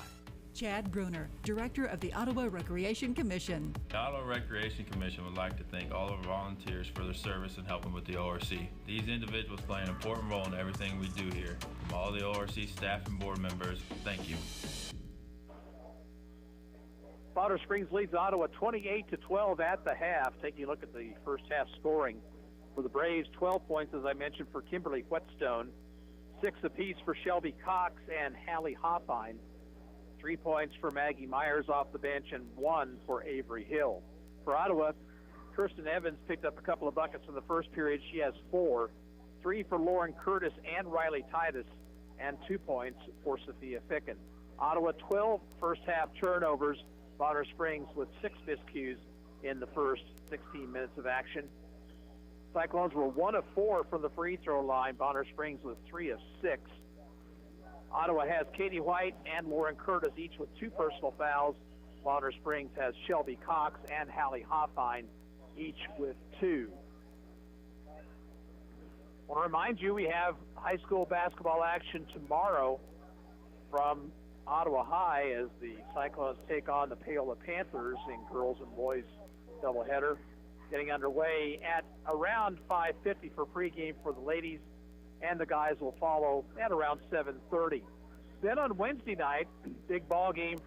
Chad Bruner, Director of the Ottawa Recreation Commission. The Ottawa Recreation Commission would like to thank all of our volunteers for their service in helping with the ORC. These individuals play an important role in everything we do here. From all the ORC staff and board members, thank you. Bonner Springs leads Ottawa 28-12 at the half. Taking a look at the first half scoring for the Braves, 12 points, as I mentioned, for Kimberly Whetstone, 6 apiece for Shelby Cox and Hallie Hoffine, 3 points for Maggie Myers off the bench, and 1 for Avery Hill. For Ottawa, Kirsten Evans picked up a couple of buckets in the first period. She has 4, 3 for Lauren Curtis and Riley Titus, and 2 points for Sophia Ficken. Ottawa 12 first half turnovers. Bonner Springs with 6 miscues in the first 16 minutes of action. Cyclones were 1 of 4 from the free throw line. Bonner Springs with 3 of 6. Ottawa has Katie White and Lauren Curtis, each with 2 personal fouls. Bonner Springs has Shelby Cox and Hallie Hoffine, each with 2. I want to remind you we have high school basketball action tomorrow from Ottawa High as the Cyclones take on the Paola Panthers in girls and boys doubleheader. Getting underway at around 5:50 for pregame for the ladies, and the guys will follow at around 7:30. Then on Wednesday night, big ball game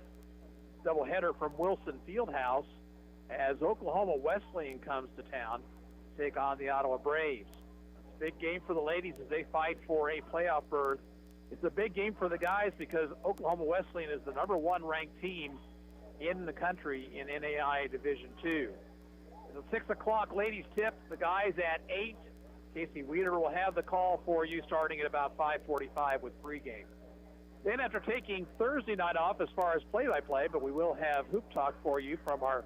doubleheader from Wilson Fieldhouse as Oklahoma Wesleyan comes to town to take on the Ottawa Braves. It's a big game for the ladies as they fight for a playoff berth. It's a big game for the guys because Oklahoma Wesleyan is the number 1 ranked team in the country in NAIA Division II. It's a 6 o'clock ladies tip, the guys at 8. Casey Weeder will have the call for you starting at about 5:45 with pregame. Then after taking Thursday night off as far as play-by-play, but we will have Hoop Talk for you from our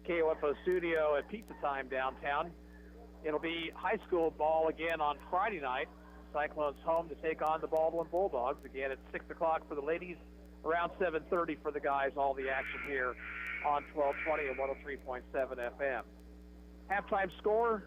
KOFO studio at Pizza Time downtown. It'll be high school ball again on Friday night. Cyclones home to take on the Baldwin Bulldogs again at 6 o'clock for the ladies, around 7:30 for the guys. All the action here on 1220 and 103.7 FM. Halftime score,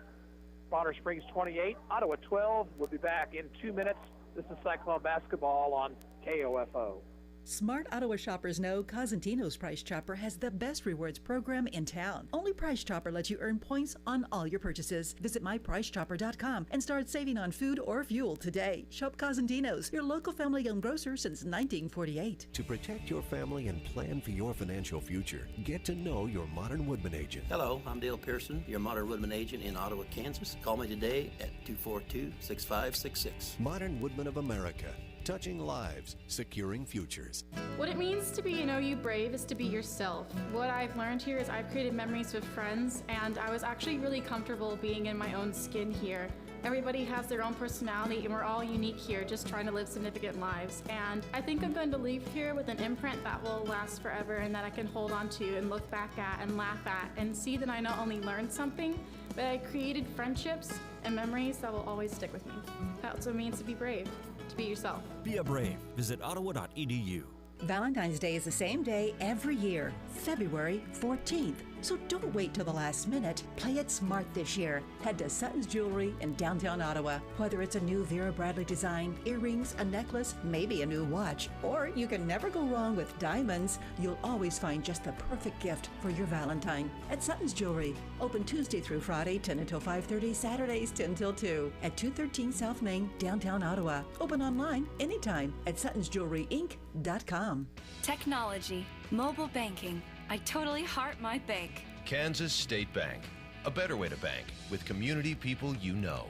Bonner Springs 28, Ottawa 12. We'll be back in 2 minutes. This is Cyclone basketball on KOFO. Smart Ottawa shoppers know Cosentino's Price Chopper has the best rewards program in town. Only Price Chopper lets you earn points on all your purchases. Visit mypricechopper.com and start saving on food or fuel today. Shop Cosentino's, your local family-owned grocer since 1948. To protect your family and plan for your financial future, get to know your Modern Woodman agent. Hello, I'm Dale Pearson, your Modern Woodman agent in Ottawa, Kansas. Call me today at 242-6566. Modern Woodman of America. Touching lives, securing futures. What it means to be an OU Brave is to be yourself. What I've learned here is I've created memories with friends, and I was actually really comfortable being in my own skin here. Everybody has their own personality, and we're all unique here, just trying to live significant lives. And I think I'm going to leave here with an imprint that will last forever and that I can hold on to and look back at and laugh at and see that I not only learned something, but I created friendships and memories that will always stick with me. That's what it means to be brave. To be yourself. Be a brave. Visit ottawa.edu. Valentine's Day is the same day every year, February 14th. So don't wait till the last minute. Play it smart this year. Head to Sutton's Jewelry in downtown Ottawa. Whether it's a new Vera Bradley design, earrings, a necklace, maybe a new watch, or you can never go wrong with diamonds, you'll always find just the perfect gift for your Valentine. At Sutton's Jewelry, open Tuesday through Friday, 10 until 5:30, Saturdays 10 till 2, at 213 South Main, downtown Ottawa. Open online anytime at suttonsjewelryinc.com. Technology, mobile banking. I totally heart my bank. Kansas State Bank, a better way to bank with community people you know.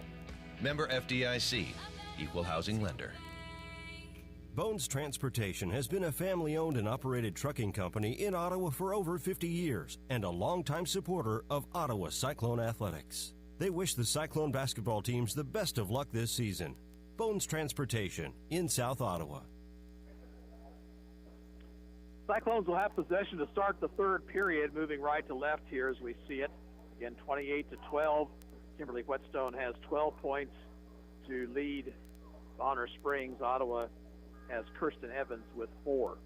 Member FDIC, equal housing lender. Bones Transportation has been a family-owned and operated trucking company in Ottawa for over 50 years and a longtime supporter of Ottawa Cyclone athletics. They wish the Cyclone basketball teams the best of luck this season. Bones Transportation in South Ottawa. Cyclones will have possession to start the third period, moving right to left here as we see it. Again, 28-12. Kimberly Whetstone has 12 points to lead Bonner Springs. Ottawa has Kirsten Evans with 4.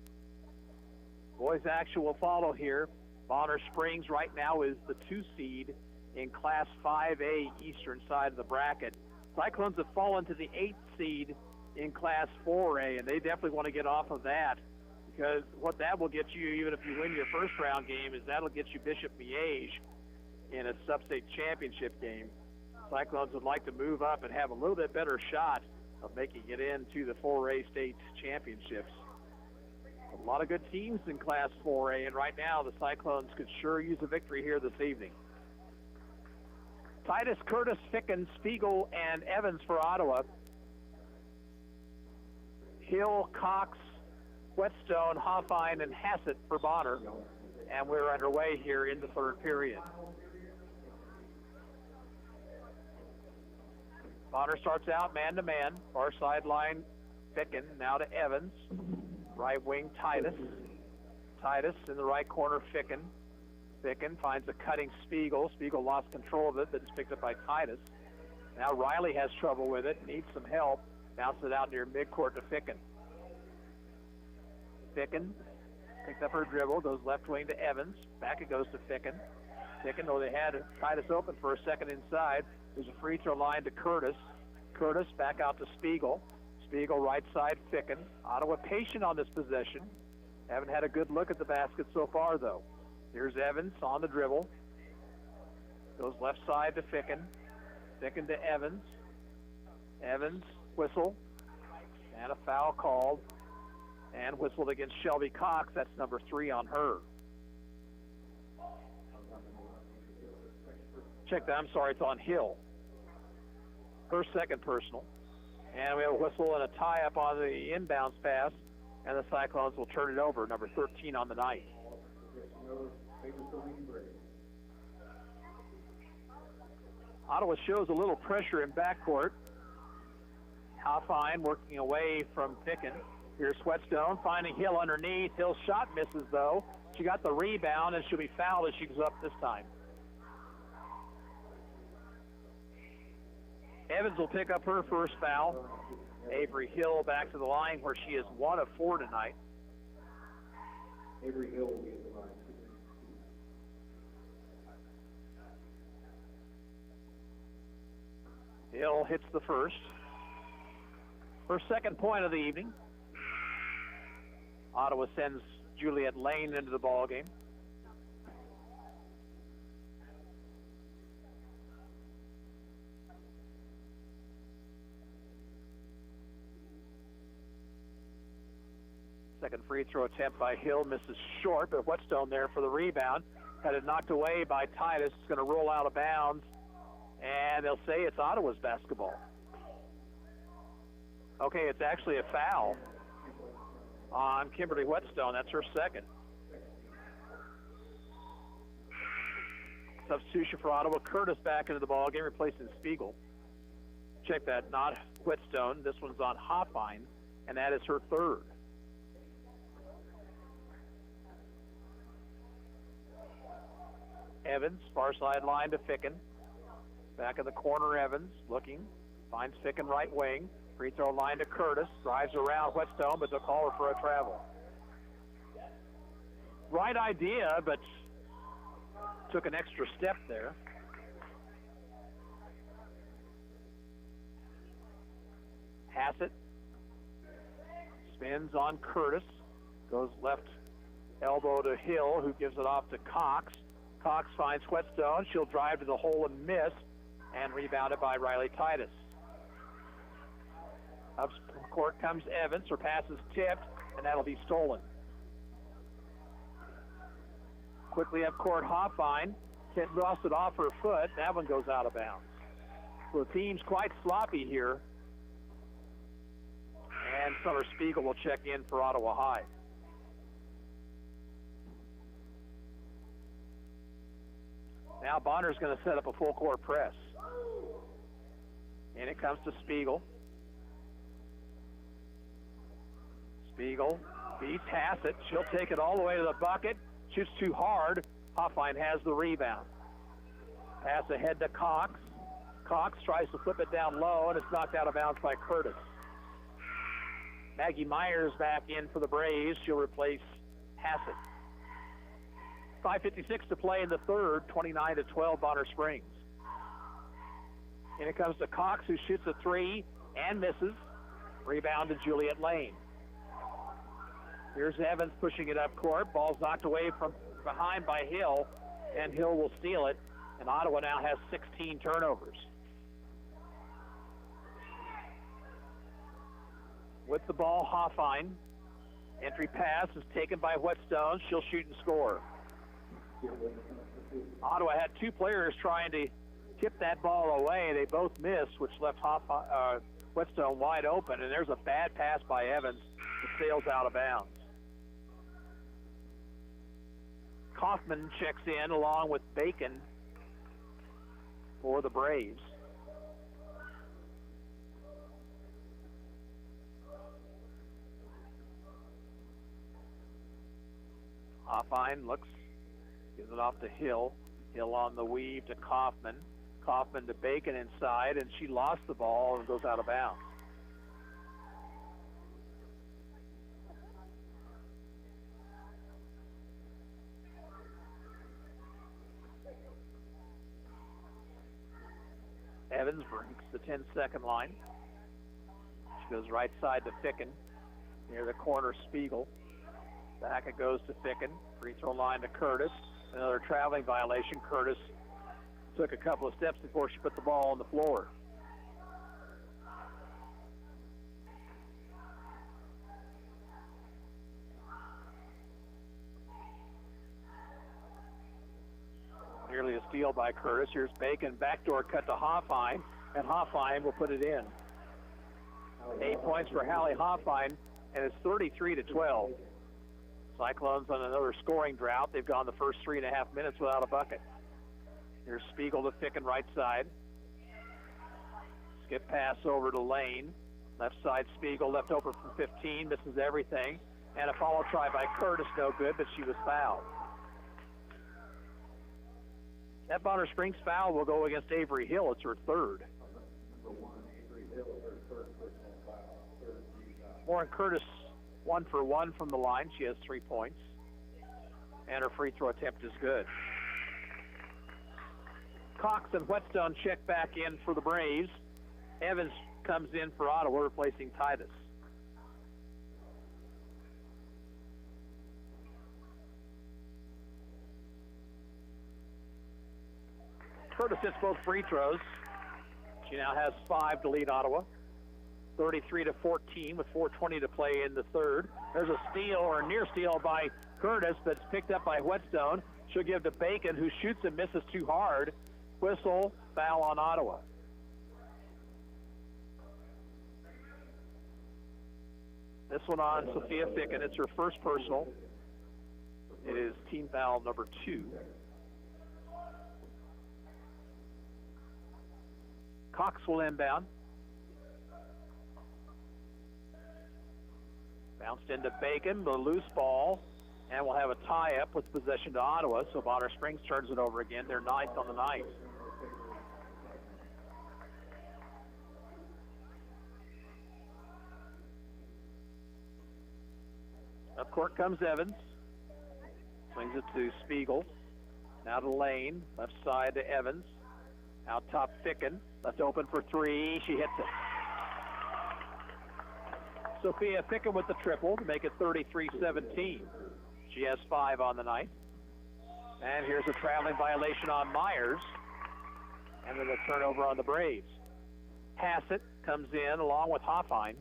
Boys action will follow here. Bonner Springs right now is the 2 seed in Class 5A Eastern side of the bracket. Cyclones have fallen to the 8th seed in Class 4A, and they definitely want to get off of that, because what that will get you, even if you win your first round game, is that'll get you Bishop Miege in a sub-state championship game. Cyclones would like to move up and have a little bit better shot of making it into the 4A state championships. A lot of good teams in Class 4A, and right now the Cyclones could sure use a victory here this evening. Titus, Curtis, Ficken, Spiegel, and Evans for Ottawa. Hill, Cox, Whetstone, Hoffine, and Hassett for Bonner. And we're underway here in the third period. Bonner starts out man-to-man. Far sideline, Ficken, now to Evans. Right wing, Titus. Titus in the right corner, Ficken. Ficken finds a cutting Spiegel. Spiegel lost control of it, but it's picked up by Titus. Now Riley has trouble with it, needs some help. Bounces it out near midcourt to Ficken. Ficken picks up her dribble, goes left wing to Evans. Back it goes to Ficken. Ficken, though they had Titus open for a second inside, there's a free throw line to Curtis. Curtis back out to Spiegel. Spiegel right side, Ficken. Ottawa patient on this possession. Haven't had a good look at the basket so far, though. Here's Evans on the dribble. Goes left side to Ficken. Ficken to Evans. Evans, whistle. And a foul called. And whistled against Shelby Cox. That's number 3 on her. Check that, I'm sorry, it's on Hill. Her second personal. And we have a whistle and a tie-up on the inbounds pass, and the Cyclones will turn it over, number 13 on the night. Ottawa shows a little pressure in backcourt. Hoffine working away from Ficken. Here's Whetstone finding Hill underneath. Hill's shot misses, though. She got the rebound, and she'll be fouled as she goes up this time. Evans will pick up her first foul. Avery Hill back to the line where she is 1 of 4 tonight. Avery Hill will be at the line. Hill hits the first. Her second point of the evening. Ottawa sends Juliet Lane into the ballgame. Second free throw attempt by Hill misses short, but Whetstone there for the rebound. Had it knocked away by Titus. It's going to roll out of bounds, and they'll say it's Ottawa's basketball. Okay, it's actually a foul on Kimberly Whetstone. That's her second. Substitution for Ottawa. Curtis back into the ballgame, replacing Spiegel. Check that, not Whetstone. This one's on Hoffine, and that is her third. Evans, far sideline to Ficken. Back in the corner, Evans looking. Finds Ficken right wing. Free throw line to Curtis. Drives around Whetstone, but they'll call her for a travel. Right idea, but took an extra step there. Hassett spins on Curtis. Goes left elbow to Hill, who gives it off to Cox. Cox finds Whetstone. She'll drive to the hole and miss, and rebounded by Riley Titus. Up court comes Evans. Her pass is tipped, and that'll be stolen. Quickly up court, Hoffine. Lost it off her foot. That one goes out of bounds. So the team's quite sloppy here. And Summer Spiegel will check in for Ottawa High. Now Bonner's going to set up a full court press. And it comes to Spiegel. Spiegel beats Hassett. She'll take it all the way to the bucket. Shoots too hard. Hoffine has the rebound. Pass ahead to Cox. Cox tries to flip it down low, and it's knocked out of bounds by Curtis. Maggie Myers back in for the Braves. She'll replace Hassett. 5:56 to play in the third, 29-12 Bonner Springs. And it comes to Cox, who shoots a three and misses. Rebound to Juliet Lane. Here's Evans pushing it up court. Ball's knocked away from behind by Hill, and Hill will steal it. And Ottawa now has 16 turnovers. With the ball, Hoffine. Entry pass is taken by Whetstone. She'll shoot and score. Ottawa had two players trying to tip that ball away. They both missed, which left Whetstone wide open, and there's a bad pass by Evans that sails out of bounds. Kaufman checks in along with Bacon for the Braves. Hoffine looks, gives it off to Hill. Hill on the weave to Kaufman. Kaufman to Bacon inside, and she lost the ball and goes out of bounds. Evans breaks the 10-second line. She goes right side to Ficken. Near the corner, Spiegel. Back it goes to Ficken. Free throw line to Curtis. Another traveling violation. Curtis took a couple of steps before she put the ball on the floor. Nearly a steal by Curtis. Here's Bacon. Backdoor cut to Hoffine, and Hoffine will put it in. 8 points for Hallie Hoffine, and it's 33-12. Cyclones on another scoring drought. They've gone the first 3.5 minutes without a bucket. Here's Spiegel to Ficken right side. Skip pass over to Lane. Left side Spiegel, left open from 15, misses everything. And a follow try by Curtis, no good, but she was fouled. That Bonner Springs foul will go against Avery Hill. It's her third. Warren Curtis 1 for 1 from the line. She has 3 points. And her free throw attempt is good. Cox and Whetstone check back in for the Braves. Evans comes in for Ottawa, replacing Titus. Curtis hits both free throws. She now has 5 to lead Ottawa. 33-14 with 4:20 to play in the third. There's a steal or a near steal by Curtis that's picked up by Whetstone. She'll give to Bacon, who shoots and misses too hard. Whistle, foul on Ottawa. This one on Sophia Ficken. It's her first personal. It is team foul number 2. Cox will inbound. Bounced into Bacon, the loose ball, and we'll have a tie-up with possession to Ottawa, so Bonner Springs turns it over again. They're 9th on the night. Up court comes Evans. Swings it to Spiegel. Now to Lane, left side to Evans. Out top Ficken, left open for 3. She hits it. Sophia Ficken with the triple to make it 33-17. She has 5 on the night. And here's a traveling violation on Myers. And then a turnover on the Braves. Hassett comes in along with Hoffine.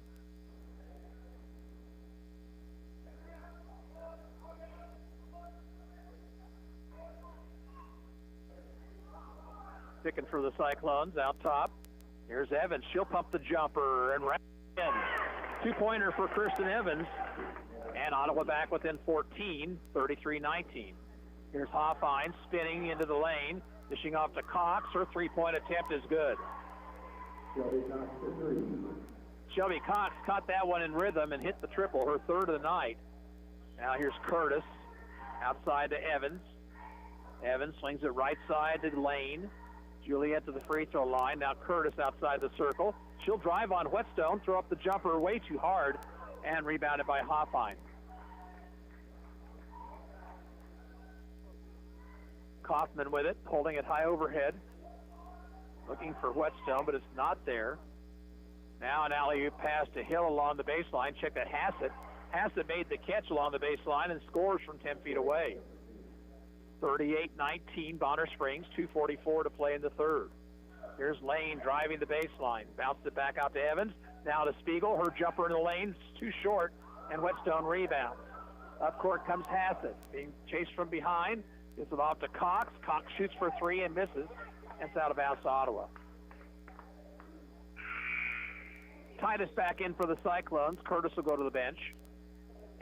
Ficken for the Cyclones out top. Here's Evans. She'll pump the jumper and right in. 2-pointer for Kirsten Evans. And Ottawa back within 14, 33-19. Here's Hoffine spinning into the lane, dishing off to Cox. Her 3-point attempt is good. Shelby Cox caught that one in rhythm and hit the triple, her third of the night. Now here's Curtis outside to Evans. Evans swings it right side to Lane. Juliet to the free throw line. Now Curtis outside the circle. She'll drive on Whetstone, throw up the jumper way too hard, and rebounded by Hoffine. Kaufman with it, holding it high overhead. Looking for Whetstone, but it's not there. Now an alley-oop pass to Hill along the baseline. Check to Hassett. Hassett made the catch along the baseline and scores from 10 feet away. 38-19, Bonner Springs, 2:44 to play in the third. Here's Lane driving the baseline. Bounced it back out to Evans. Now to Spiegel. Her jumper in the lane is too short, and Whetstone rebounds. Up court comes Hassett, being chased from behind. Gives it off to Cox. Cox shoots for three and misses. And it's out of bounds to Ottawa. Titus back in for the Cyclones. Curtis will go to the bench.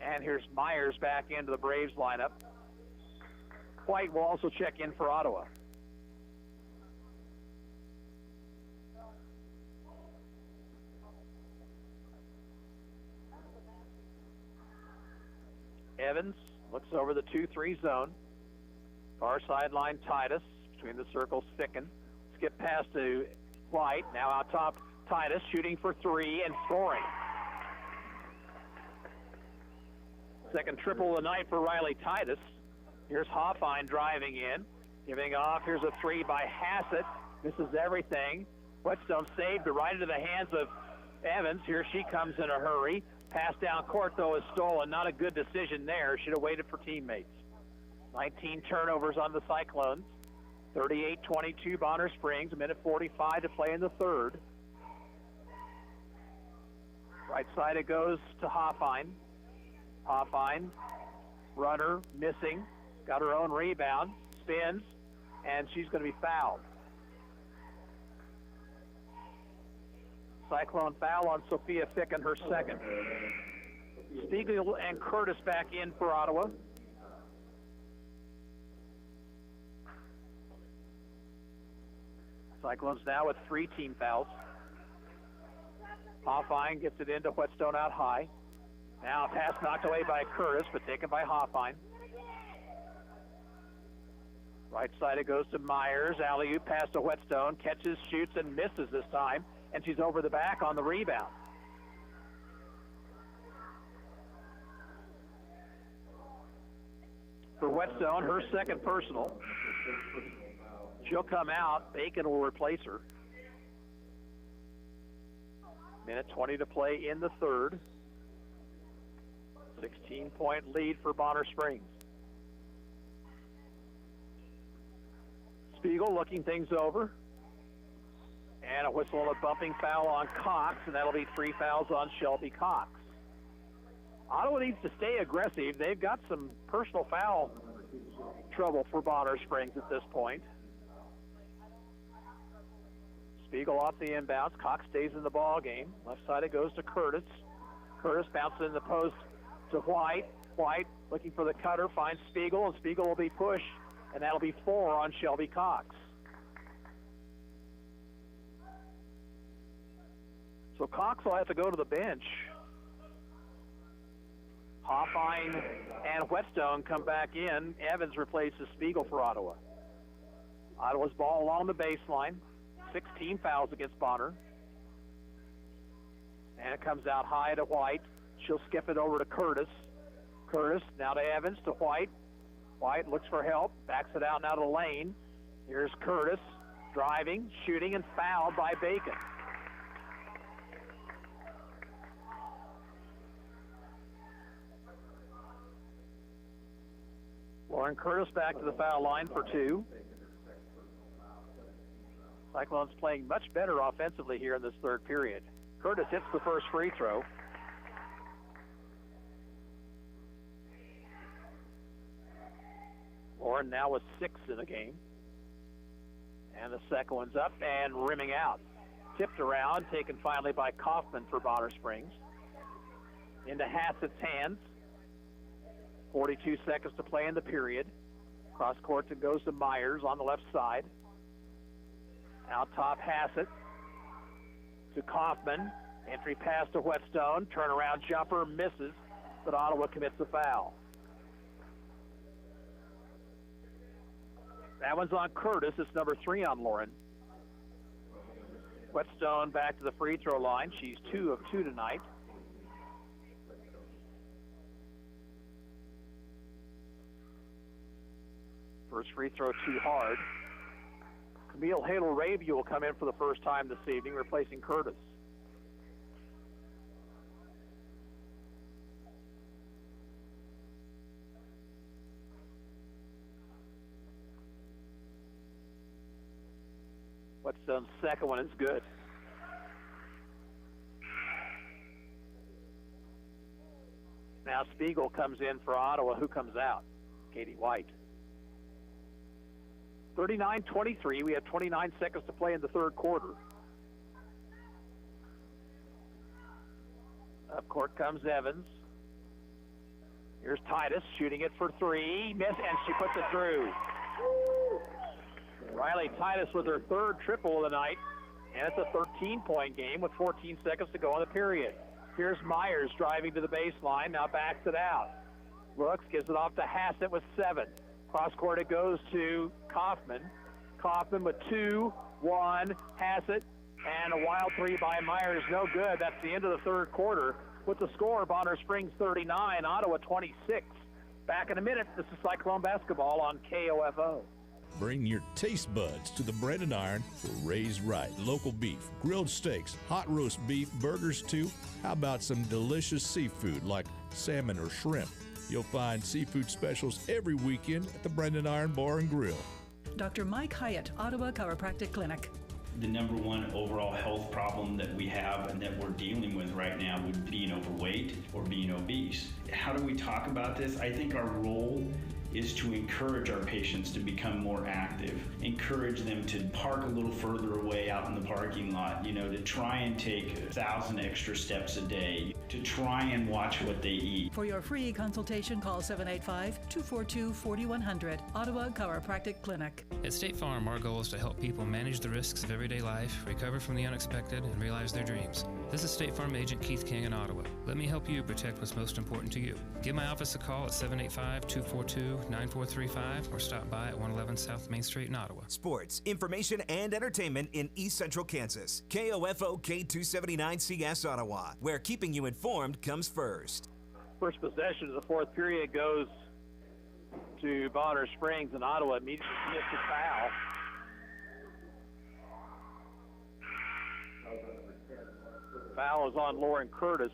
And here's Myers back into the Braves lineup. White will also check in for Ottawa. Evans looks over the 2-3 zone. Far sideline Titus. Between the circles thicken. Skip pass to White. Now out top Titus shooting for three and scoring. Second triple of the night for Riley Titus. Here's Hoffine driving in. Giving off. Here's a three by Hassett. Misses everything. Whetstone saved it right into the hands of Evans. Here she comes in a hurry. Pass down court, though, is stolen. Not a good decision there. Should have waited for teammates. 19 turnovers on the Cyclones. 38-22 Bonner Springs. A minute 45 to play in the third. Right side it goes to Hoffine. Hoffine, runner, missing. Got her own rebound. Spins, and she's going to be fouled. Cyclone foul on Sophia Ficken, her second. Spiegel and Curtis back in for Ottawa. Cyclones now with 3 team fouls. Hoffine gets it into Whetstone out high. Now a pass knocked away by Curtis, but taken by Hoffine. Right side it goes to Myers. Alley-oop pass to Whetstone. Catches, shoots, and misses this time. And she's over the back on the rebound. For Whetstone, her second personal. She'll come out. Bacon will replace her. Minute 20 to play in the third. 16-point lead for Bonner Springs. Spiegel looking things over. And a whistle and a bumping foul on Cox, and that'll be 3 fouls on Shelby Cox. Ottawa needs to stay aggressive. They've got some personal foul trouble for Bonner Springs at this point. Spiegel off the inbounds. Cox stays in the ball game. Left side it goes to Curtis. Curtis bounces in the post to White. White looking for the cutter, finds Spiegel, and Spiegel will be pushed, and that'll be 4 on Shelby Cox. So Cox will have to go to the bench. Hoffine and Whetstone come back in. Evans replaces Spiegel for Ottawa. Ottawa's ball along the baseline. 16 fouls against Bonner. And it comes out high to White. She'll skip it over to Curtis. Curtis now to Evans to White. White looks for help. Backs it out now to Lane. Here's Curtis driving, shooting, and fouled by Bacon. Lauren Curtis back to the foul line for 2. Cyclones playing much better offensively here in this third period. Curtis hits the first free throw. Lauren now with 6 in the game. And the second one's up and rimming out. Tipped around, taken finally by Kaufman for Bonner Springs. Into Hassett's hands. 42 seconds to play in the period. Cross court it goes to Myers on the left side. Out top Hassett to Kaufman. Entry pass to Whetstone. Turnaround jumper misses, but Ottawa commits a foul. That one's on Curtis. It's number 3 on Lauren. Whetstone back to the free throw line. She's 2 of 2 tonight. First free throw too hard. Camille Halo-Rabia will come in for the first time this evening, replacing Curtis. Whetstone's second one is good. now Spiegel comes in for Ottawa. Who comes out? Katie White. 39-23. We have 29 seconds to play in the third quarter. Up court comes Evans. Here's Titus shooting it for three. Miss, and she puts it through. Riley Titus with her third triple of the night, and it's a 13-point game with 14 seconds to go in the period. Here's Myers driving to the baseline, now backs it out. Looks, gives it off to Hassett with 7. Cross court it goes to Kaufman. Kaufman with 2, 1, Hassett, and a wild three by Myers, no good. That's the end of the third quarter. With the score, Bonner Springs 39, Ottawa 26. Back in a minute. This is Cyclone Basketball on KOFO. Bring your taste buds to the Brandon Iron for Raised Right. Local beef, grilled steaks, hot roast beef, burgers too. How about some delicious seafood like salmon or shrimp? You'll find seafood specials every weekend at the Brandon Iron Bar and Grill. Dr. Mike Hyatt, Ottawa Chiropractic Clinic. The number one overall health problem that we have and that we're dealing with right now would be being overweight or being obese. How do we talk about this? I think our role is to encourage our patients to become more active, encourage them to park a little further away out in the parking lot, to try and take 1,000 extra steps a day, to try and watch what they eat. For your free consultation, call 785-242-4100, Ottawa Chiropractic Clinic. At State Farm, our goal is to help people manage the risks of everyday life, recover from the unexpected, and realize their dreams. This is State Farm Agent Keith King in Ottawa. Let me help you protect what's most important to you. Give my office a call at 785-242-9435 or stop by at 111 South Main Street in Ottawa. Sports, information, and entertainment in East Central Kansas. KOFO K279CS Ottawa, where keeping you informed comes first. First possession of the fourth period goes to Bonner Springs, and Ottawa immediately missed a foul. Foul is on Lauren Curtis.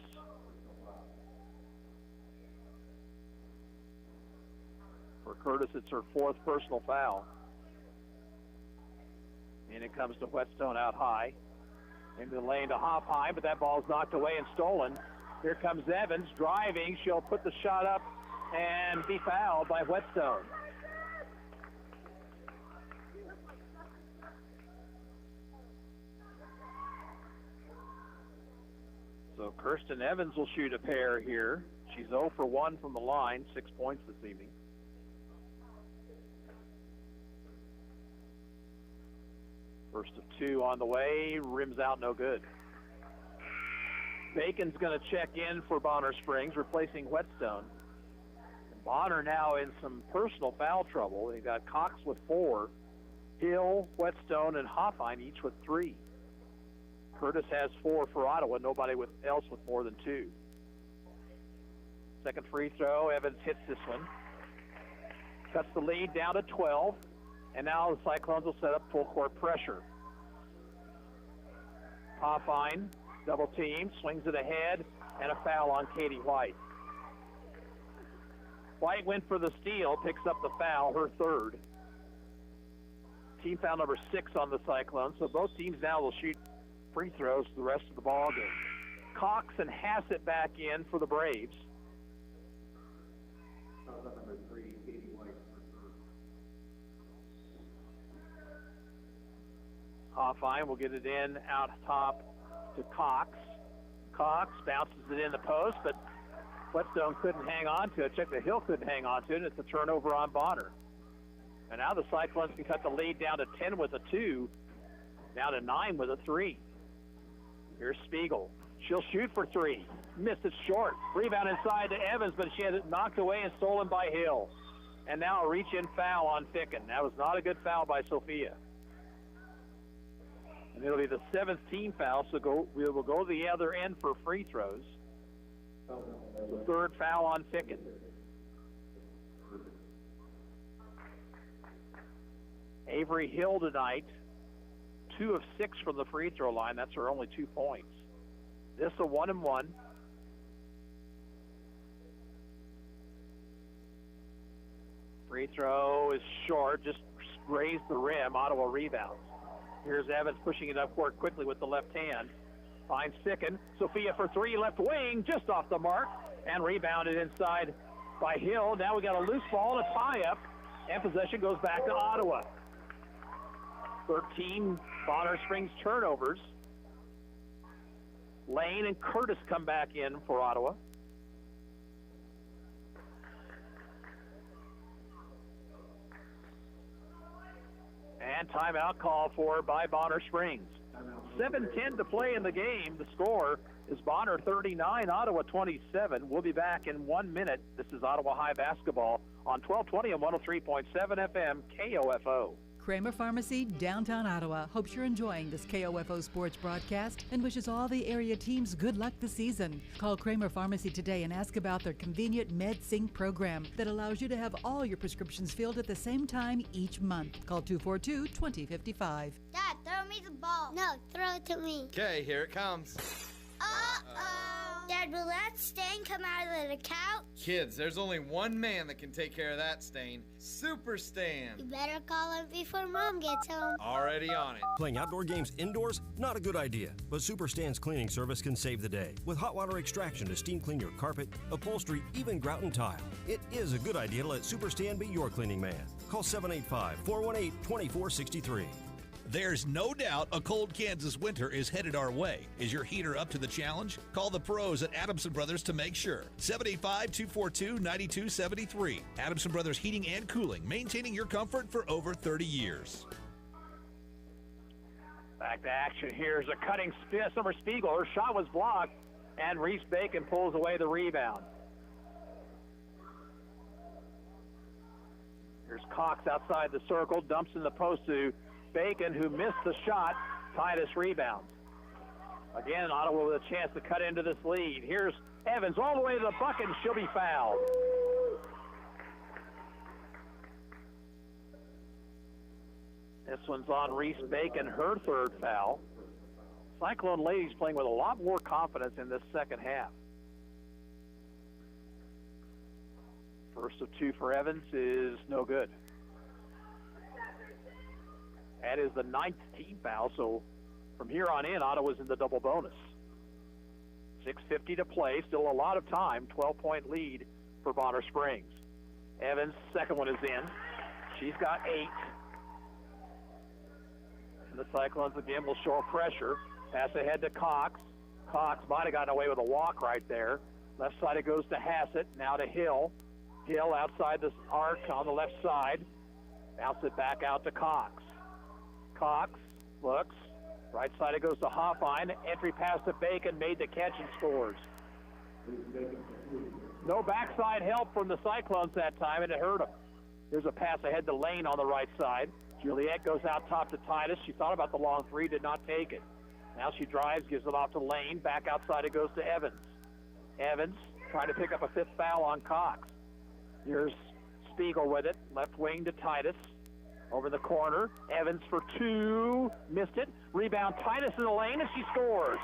For Curtis, it's her fourth personal foul. And it comes to Whetstone out high. Into the lane to Hoffheim, but that ball's knocked away and stolen. Here comes Evans driving. She'll put the shot up and be fouled by Whetstone. So Kirsten Evans will shoot a pair here. She's 0 for 1 from the line, 6 points this evening. First of 2 on the way, rims out, no good. Bacon's going to check in for Bonner Springs, replacing Whetstone. Bonner now in some personal foul trouble. They've got Cox with 4, Hill, Whetstone, and Hoffine each with 3. Curtis has 4 for Ottawa, nobody else with more than 2. Second free throw, Evans hits this one. Cuts the lead down to 12, and now the Cyclones will set up full court pressure. Hoffine, double team, swings it ahead, and a foul on Katie White. White went for the steal, picks up the foul, her third. Team foul number 6 on the Cyclones, so both teams now will shoot free throws for the rest of the ball game. Cox and Hassett back in for the Braves. Hoffine will get it in out top to Cox. Cox bounces it in the post, but Whetstone couldn't hang on to it. Check the Hill couldn't hang on to it. It's a turnover on Bonner. And now the Cyclones can cut the lead down to 10 with a 2, down to 9 with a 3. Here's Spiegel. She'll shoot for 3. Missed it short. Rebound inside to Evans, but she had it knocked away and stolen by Hill. And now a reach-in foul on Ficken. That was not a good foul by Sophia. And it'll be the 7th team foul, so we will go to the other end for free throws. The third foul on Ficken. Avery Hill tonight, 2 of 6 from the free throw line. That's her only 2 points. This a 1-and-1. Free throw is short, just grazed the rim. Ottawa rebounds. Here's Evans pushing it up court quickly with the left hand. Finds Ficken. Sophia for 3, left wing, just off the mark. and rebounded inside by Hill. Now we got a loose ball, a tie-up, and possession goes back to Ottawa. 13 Bonner Springs turnovers. Lane and Curtis come back in for Ottawa. And timeout call for by Bonner Springs. 7:10 to play in the game. The score is Bonner 39, Ottawa 27. We'll be back in 1 minute. This is Ottawa High basketball on 1220 and 103.7 FM KOFO. Kramer Pharmacy, downtown Ottawa, hopes you're enjoying this KOFO sports broadcast and wishes all the area teams good luck this season. Call Kramer Pharmacy today and ask about their convenient MedSync program that allows you to have all your prescriptions filled at the same time each month. Call 242-2055. Dad, throw me the ball. No, throw it to me. Okay, here it comes. Uh-oh. Dad, will that stain come out of the couch? Kids, there's only one man that can take care of that stain. Super Stan. You better call him before Mom gets home. Already on it. Playing outdoor games indoors? Not a good idea. But Super Stan's cleaning service can save the day with hot water extraction to steam clean your carpet, upholstery, even grout and tile. It is a good idea to let Super Stan be your cleaning man. Call 785-418-2463. There's no doubt a cold Kansas winter is headed our way. Is your heater up to the challenge? Call the pros at Adamson Brothers to make sure. 785-242-9273. Adamson Brothers Heating and Cooling, maintaining your comfort for over 30 years. Back to action. Here's a cutting Summer Spiegel. Her shot was blocked, and Reese Bacon pulls away the rebound. Here's Cox outside the circle, dumps in the post to Bacon, who missed the shot. Titus rebounds. Again, Ottawa with a chance to cut into this lead. Here's Evans all the way to the bucket, and she'll be fouled. This one's on Reese Bacon, her third foul. Cyclone ladies playing with a lot more confidence in this second half. First of two for Evans is no good. That is the 9th team foul, so from here on in, Ottawa's in the double bonus. 6:50 to play, still a lot of time, 12-point lead for Bonner Springs. Evans' second one is in. She's got 8. And the Cyclones again will show pressure. Pass ahead to Cox. Cox might have gotten away with a walk right there. Left side it goes to Hassett, now to Hill. Hill outside the arc on the left side. Bounce it back out to Cox. Cox looks. Right side it goes to Hoffine. Entry pass to Bacon, made the catch and scores. No backside help from the Cyclones that time, and it hurt them. Here's a pass ahead to Lane on the right side. Juliet goes out top to Titus. She thought about the long three, did not take it. Now she drives, gives it off to Lane. Back outside it goes to Evans. Evans trying to pick up a 5th foul on Cox. Here's Spiegel with it. Left wing to Titus. Over the corner, Evans for 2, missed it. Rebound, Titus in the lane, and she scores.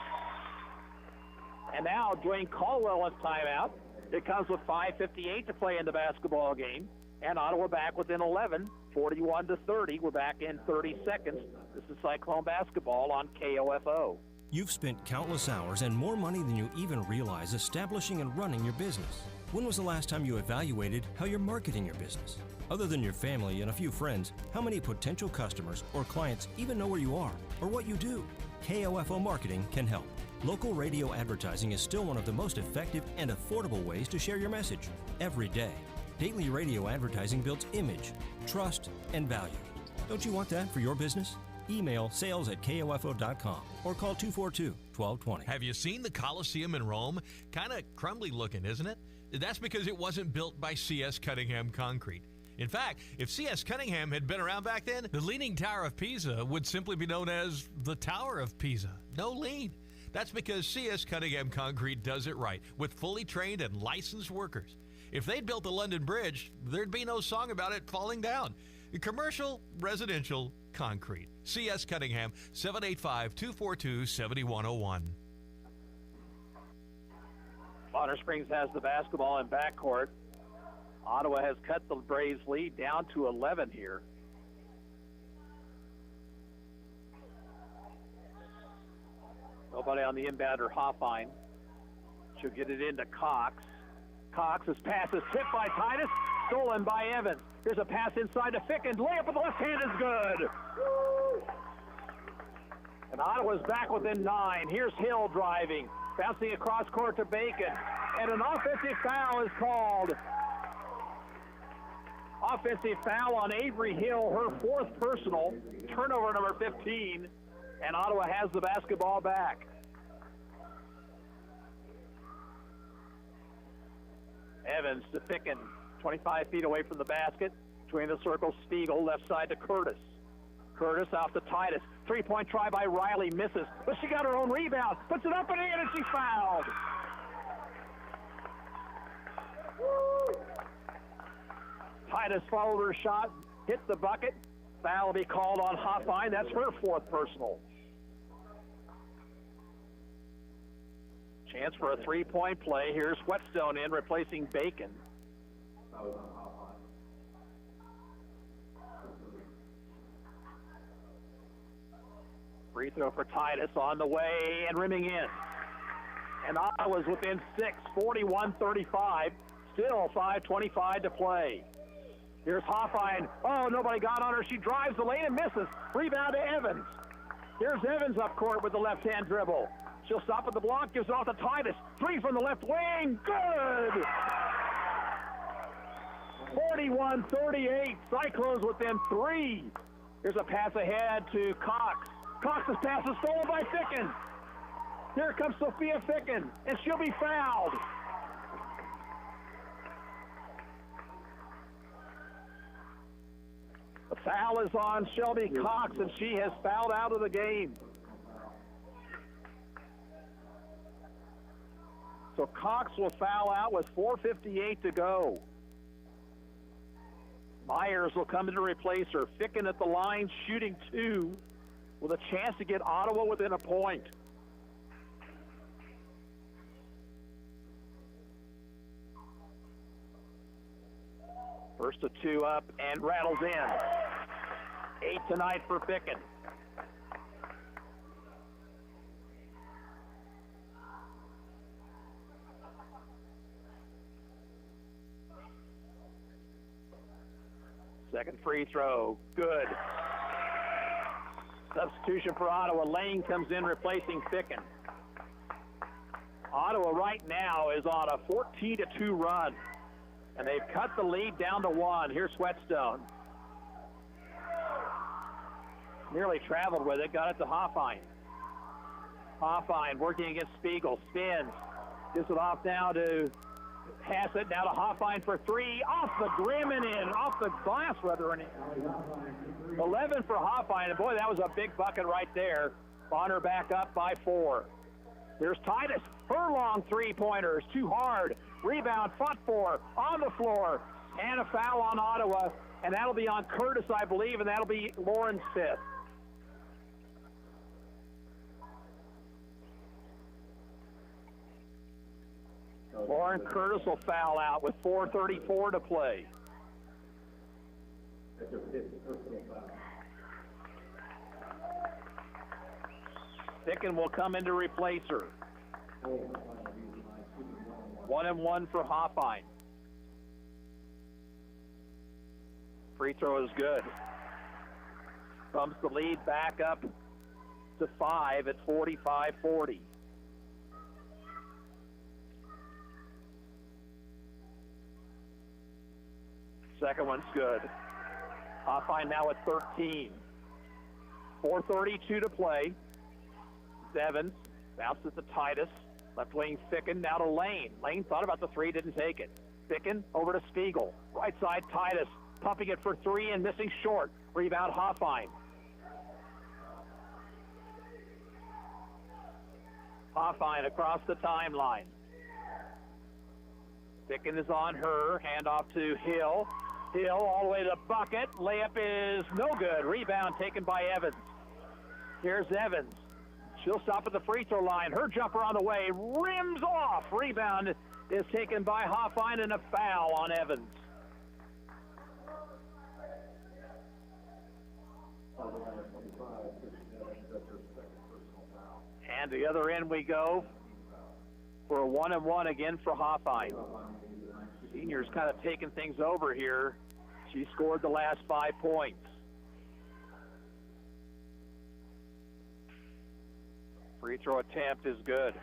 And now Dwayne Caldwell wants timeout. It comes with 5:58 to play in the basketball game, and Ottawa back within 11, 41-30. We're back in 30 seconds. This is Cyclone basketball on KOFO. You've spent countless hours and more money than you even realize establishing and running your business. When was the last time you evaluated how you're marketing your business? Other than your family and a few friends, how many potential customers or clients even know where you are or what you do? KOFO Marketing can help. Local radio advertising is still one of the most effective and affordable ways to share your message every day. Daily radio advertising builds image, trust, and value. Don't you want that for your business? Email sales@kofo.com or call 242-1220. Have you seen the Coliseum in Rome? Kind of crumbly looking, isn't it? That's because it wasn't built by C.S. Cunningham Concrete. In fact, if C.S. Cunningham had been around back then, the Leaning Tower of Pisa would simply be known as the Tower of Pisa. No lean. That's because C.S. Cunningham Concrete does it right with fully trained and licensed workers. If they'd built the London Bridge, there'd be no song about it falling down. Commercial, residential, concrete. C.S. Cunningham, 785-242-7101. Bonner Springs has the basketball in backcourt. Ottawa has cut the Braves lead down to 11 here. Nobody on the inbounder, Hoffine. She'll get it into Cox. Cox's pass is tipped by Titus, stolen by Evans. Here's a pass inside to Ficken. Layup with the left hand is good. And Ottawa's back within 9. Here's Hill driving, bouncing across court to Bacon. And an offensive foul is called. Offensive foul on Avery Hill, her 4th personal. Turnover number 15. And Ottawa has the basketball back. Evans to Ficken, 25 feet away from the basket. Between the circles, Spiegel, left side to Curtis. Curtis off to Titus. 3-point try by Riley, misses. But she got her own rebound. Puts it up and in, and she's fouled. Titus followed her shot, hit the bucket. Foul will be called on Hoffine. That's her 4th personal. Chance for a 3-point play. Here's Whetstone in, replacing Bacon. Free throw for Titus on the way and rimming in. And Ottawa's within 6, 41-35. Still 5:25 to play. Here's Hoffine. Oh, nobody got on her. She drives the lane and misses. Rebound to Evans. Here's Evans up court with the left-hand dribble. She'll stop at the block, gives it off to Titus. 3 from the left wing. Good! 41-38. Cyclones within 3. Here's a pass ahead to Cox. Cox's pass is stolen by Ficken. Here comes Sophia Ficken, and she'll be fouled. The foul is on Shelby Cox, and she has fouled out of the game. So Cox will foul out with 4:58 to go. Myers will come in to replace her. Ficken at the line, shooting 2, with a chance to get Ottawa within a point. First to 2 up and rattles in. 8 tonight for Ficken. Second free throw, good. Substitution for Ottawa. Lane comes in replacing Ficken. Ottawa right now is on a 14-2 run, and they've cut the lead down to 1. Here's Whetstone. Nearly traveled with it, got it to Hoffine. Hoffine working against Spiegel, spins, gives it off now to Hassett, now to Hoffine for 3, off the rim and in, off the glass rather, and in. 11 for Hoffine, and boy, that was a big bucket right there. Bonner back up by 4. Here's Titus, her long 3-pointer is too hard. Rebound, fought for, on the floor, and a foul on Ottawa, and that'll be on Curtis, I believe, and that'll be Lauren's 5th. Lauren Curtis will foul out with 4:34 to play. Ficken will come in to replace her. 1-1 for Hoffine. Free throw is good. Bumps the lead back up to 5 at 45-40. Second one's good. Hoffine now at 13. 4:32 to play. Evans bounces to Titus. Left wing Ficken now to Lane. Lane thought about the 3, didn't take it. Ficken over to Spiegel. Right side Titus. Pumping it for 3 and missing short. Rebound Hoffine. Hoffine across the timeline. Ficken is on her. Hand off to Hill. Hill all the way to the bucket. Layup is no good. Rebound taken by Evans. Here's Evans. She'll stop at the free throw line. Her jumper on the way. Rims off. Rebound is taken by Hoffine and a foul on Evans. And the other end we go for a 1-1 again for Hoffine. Senior's kind of taken things over here. She scored the last 5 points. Free throw attempt is good.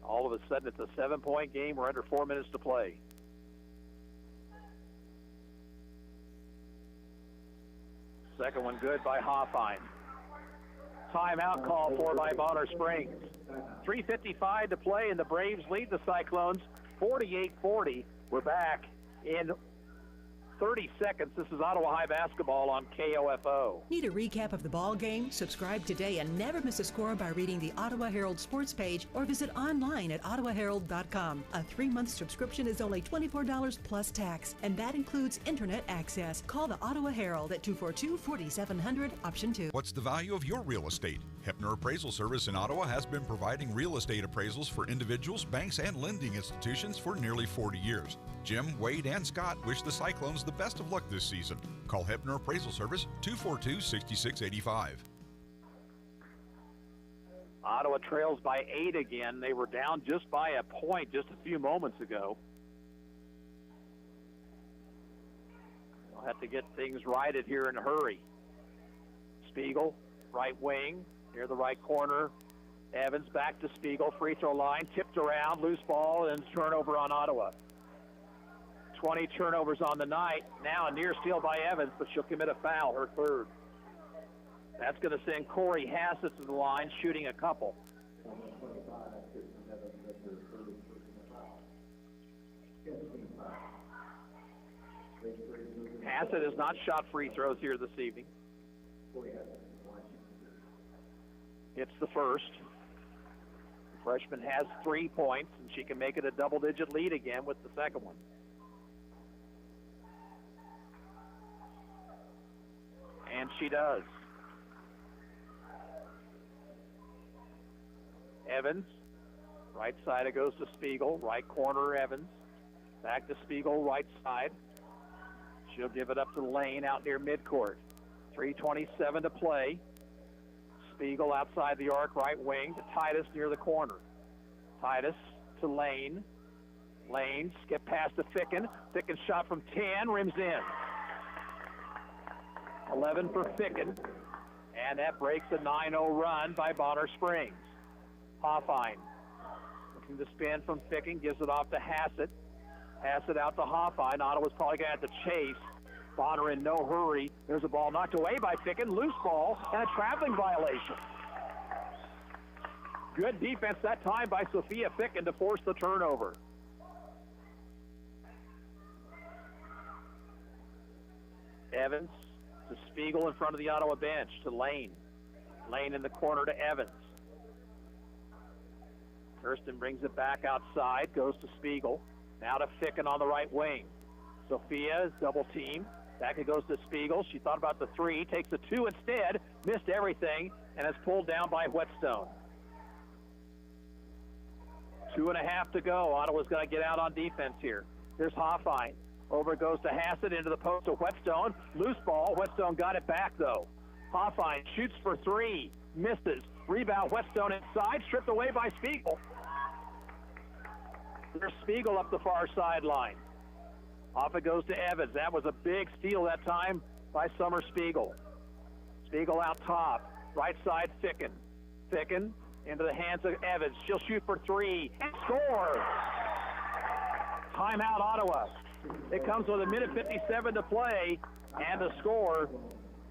All of a sudden, it's a 7-point game. We're under 4 minutes to play. Second one good by Hoffine. Timeout call for by Bonner Springs. 3:55 to play, and the Braves lead the Cyclones 48-40. We're back in 30 seconds. This is Ottawa High basketball on KOFO. Need a recap of the ball game? Subscribe today and never miss a score by reading the Ottawa Herald sports page or visit online at ottawaherald.com. A 3-month subscription is only $24 plus tax, and that includes internet access. Call the Ottawa Herald at 242-4700, option 2. What's the value of your real estate? Hepner Appraisal Service in Ottawa has been providing real estate appraisals for individuals, banks, and lending institutions for nearly 40 years. Jim, Wade, and Scott wish the Cyclones the best of luck this season. Call Hepner Appraisal Service 242-6685. Ottawa trails by 8 again. They were down just by a point just a few moments ago. They'll have to get things righted here in a hurry. Spiegel, right wing, near the right corner. Evans back to Spiegel, free throw line, tipped around, loose ball, and turnover on Ottawa. 20 turnovers on the night. Now a near steal by Evans, but she'll commit a foul, her third. That's going to send Corey Hassett to the line, shooting a couple. Hassett has not shot free throws here this evening. It's the first. The freshman has 3 points, and she can make it a double-digit lead again with the second one. And she does. Evans, right side it goes to Spiegel, right corner Evans, back to Spiegel, right side. She'll give it up to Lane out near midcourt. 3:27 to play. Spiegel outside the arc, right wing to Titus near the corner. Titus to Lane. Lane skip past to Ficken. Ficken shot from 10, rims in. 11 for Ficken, and that breaks a 9-0 run by Bonner Springs. Hoffine looking to spin from Ficken, gives it off to Hassett. Hassett out to Hoffine. Ottawa's probably going to have to chase. Bonner in no hurry. There's a ball knocked away by Ficken, loose ball, and a traveling violation. Good defense that time by Sophia Ficken to force the turnover. Evans to Spiegel in front of the Ottawa bench, to Lane. Lane in the corner to Evans. Kirsten brings it back outside, goes to Spiegel. Now to Ficken on the right wing. Sophia is double team. Back it goes to Spiegel. She thought about the 3, takes the 2 instead, missed everything, and is pulled down by Whetstone. 2.5 to go. Ottawa's got to get out on defense here. Here's Hoffine. Over it goes to Hassett, into the post to Whetstone. Loose ball. Whetstone got it back, though. Hoffine shoots for 3. Misses. Rebound. Whetstone inside. Stripped away by Spiegel. There's Spiegel up the far sideline. Off it goes to Evans. That was a big steal that time by Summer Spiegel. Spiegel out top. Right side, Ficken. Ficken into the hands of Evans. She'll shoot for 3 and score. Timeout, Ottawa. It comes with 1:57 to play, and the score,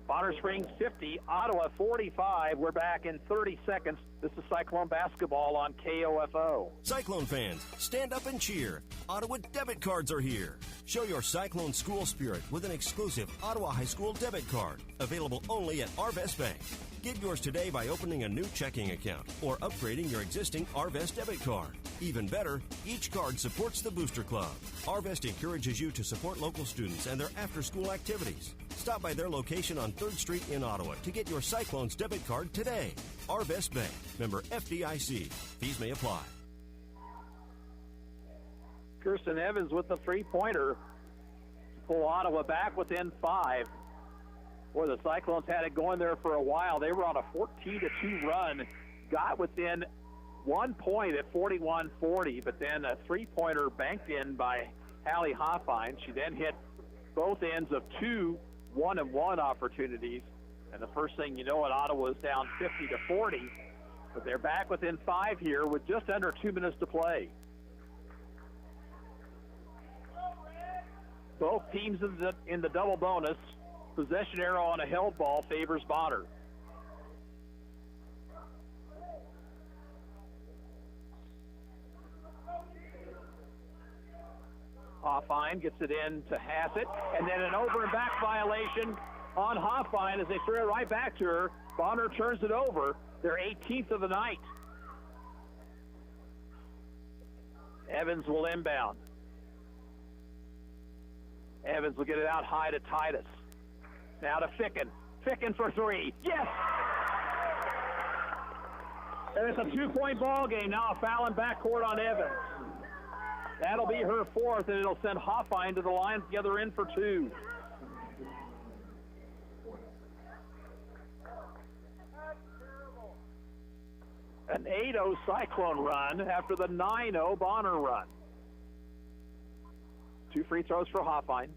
Bonner Springs 50, Ottawa 45. We're back in 30 seconds. This is Cyclone basketball on KOFO. Cyclone fans, stand up and cheer. Ottawa debit cards are here. Show your Cyclone school spirit with an exclusive Ottawa High School debit card, available only at Arvest Bank. Get yours today by opening a new checking account or upgrading your existing Arvest debit card. Even better, each card supports the Booster Club. Arvest encourages you to support local students and their after-school activities. Stop by their location on 3rd Street in Ottawa to get your Cyclones debit card today. Arvest Bank, member FDIC. Fees may apply. Kirsten Evans with the 3-pointer to pull Ottawa back within 5. Boy, the Cyclones had it going there for a while. They were on a 14-2 run, got within 1 point at 41-40, but then a three-pointer banked in by Hallie Hoffine. She then hit both ends of 2 1-and-1 opportunities, and the first thing you know, Ottawa is down 50-40, but they're back within 5 here with just under 2 minutes to play. Both teams in the double bonus. Possession arrow on a held ball favors Bonner. Hoffine gets it in to Hassett, and then an over and back violation on Hoffine as they throw it right back to her. Bonner turns it over. Their 18th of the night. Evans will inbound. Evans will get it out high to Titus. Now to Ficken. Ficken for 3. Yes! And it's a 2-point ball game. Now a foul in backcourt on Evans. That'll be her 4th, and it'll send Hoffine to the line at the other end for 2. An 8-0 Cyclone run after the 9-0 Bonner run. 2 free throws for Hoffine.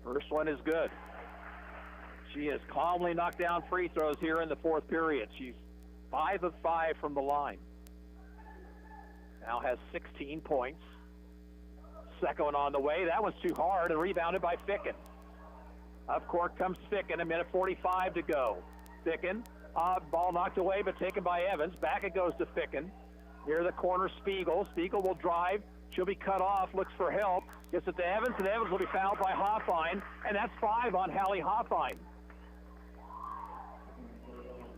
First one is good. She has calmly knocked down free throws here in the 4th period. She's 5 of 5 from the line. Now has 16 points. Second one on the way. That one's too hard and rebounded by Ficken. Up court comes Ficken, 1:45 to go. Ficken, ball knocked away but taken by Evans. Back it goes to Ficken. Near the corner, Spiegel. Spiegel will drive. She'll be cut off, looks for help. Gets it to Evans, and Evans will be fouled by Hoffine. And that's 5 on Hallie Hoffine.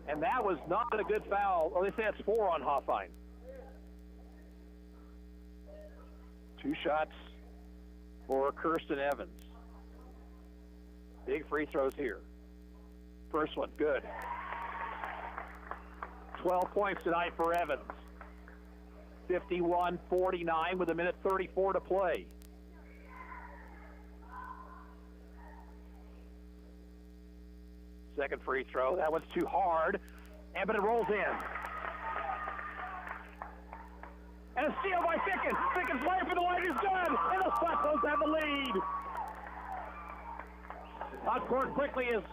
And that was not a good foul. Well, they say it's 4 on Hoffine. 2 shots for Kirsten Evans. Big free throws here. First one, good. 12 points tonight for Evans. 51-49 with 1:34 to play. Second free throw. That one's too hard, but it rolls in. And a steal by Ficken. Ficken's layup for the line is good, and the Cyclones have the lead. On court quickly is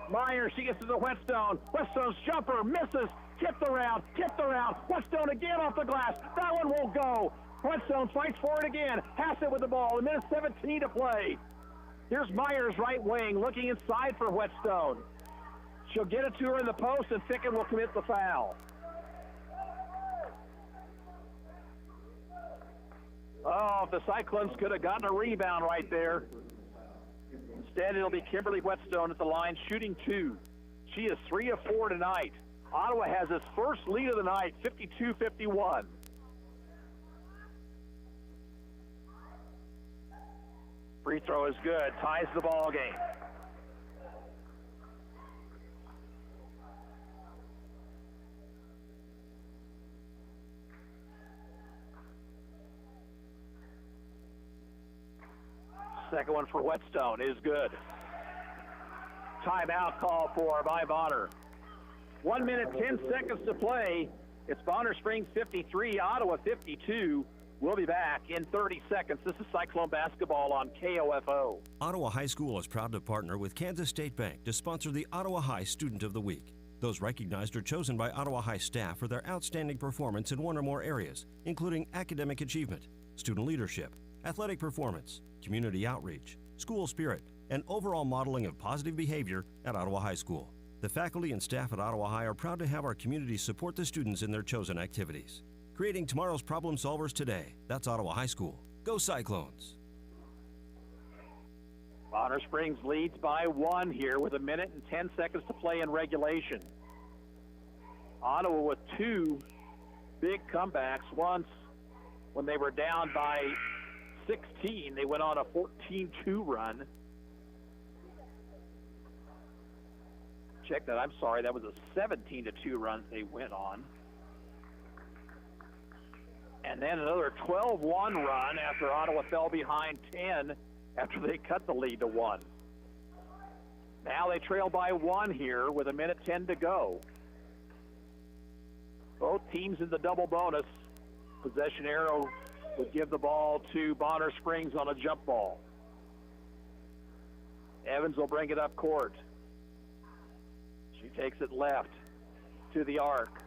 Myers. She gets to the Whetstone. Whetstone's jumper misses. Tipped around. Whetstone again off the glass. That one won't go. Whetstone fights for it again. Hassett with the ball. 1:17 to play. Here's Myers right wing looking inside for Whetstone. She'll get it to her in the post, and Ficken will commit the foul. Oh, if the Cyclones could have gotten a rebound right there. Instead, it'll be Kimberly Whetstone at the line shooting 2. She is 3 of 4 tonight. Ottawa has its first lead of the night, 52-51. Free throw is good, ties the ball game. Second one for Whetstone is good. Timeout call for by Bonner. 1 minute, 10 seconds to play. It's Bonner Springs 53, Ottawa 52. We'll be back in 30 seconds. This is Cyclone Basketball on KOFO. Ottawa High School is proud to partner with Kansas State Bank to sponsor the Ottawa High Student of the Week. Those recognized are chosen by Ottawa High staff for their outstanding performance in one or more areas, including academic achievement, student leadership, athletic performance, community outreach, school spirit, and overall modeling of positive behavior at Ottawa High School. The faculty and staff at Ottawa High are proud to have our community support the students in their chosen activities. Creating tomorrow's problem solvers today. That's Ottawa High School. Go Cyclones! Bonner Springs leads by 1 here with 1 minute and 10 seconds to play in regulation. Ottawa with 2 big comebacks. Once when they were down by 16, they went on a 14-2 run. Check that, I'm sorry, that was a 17-2 run they went on. And then another 12-1 run after Ottawa fell behind 10 after they cut the lead to 1. Now they trail by 1 here with 1 minute 10 to go. Both Both teams in the double bonus. Possession arrow would give the ball to Bonner Springs on a jump ball. Evans will bring it up court. She takes it left to the arc.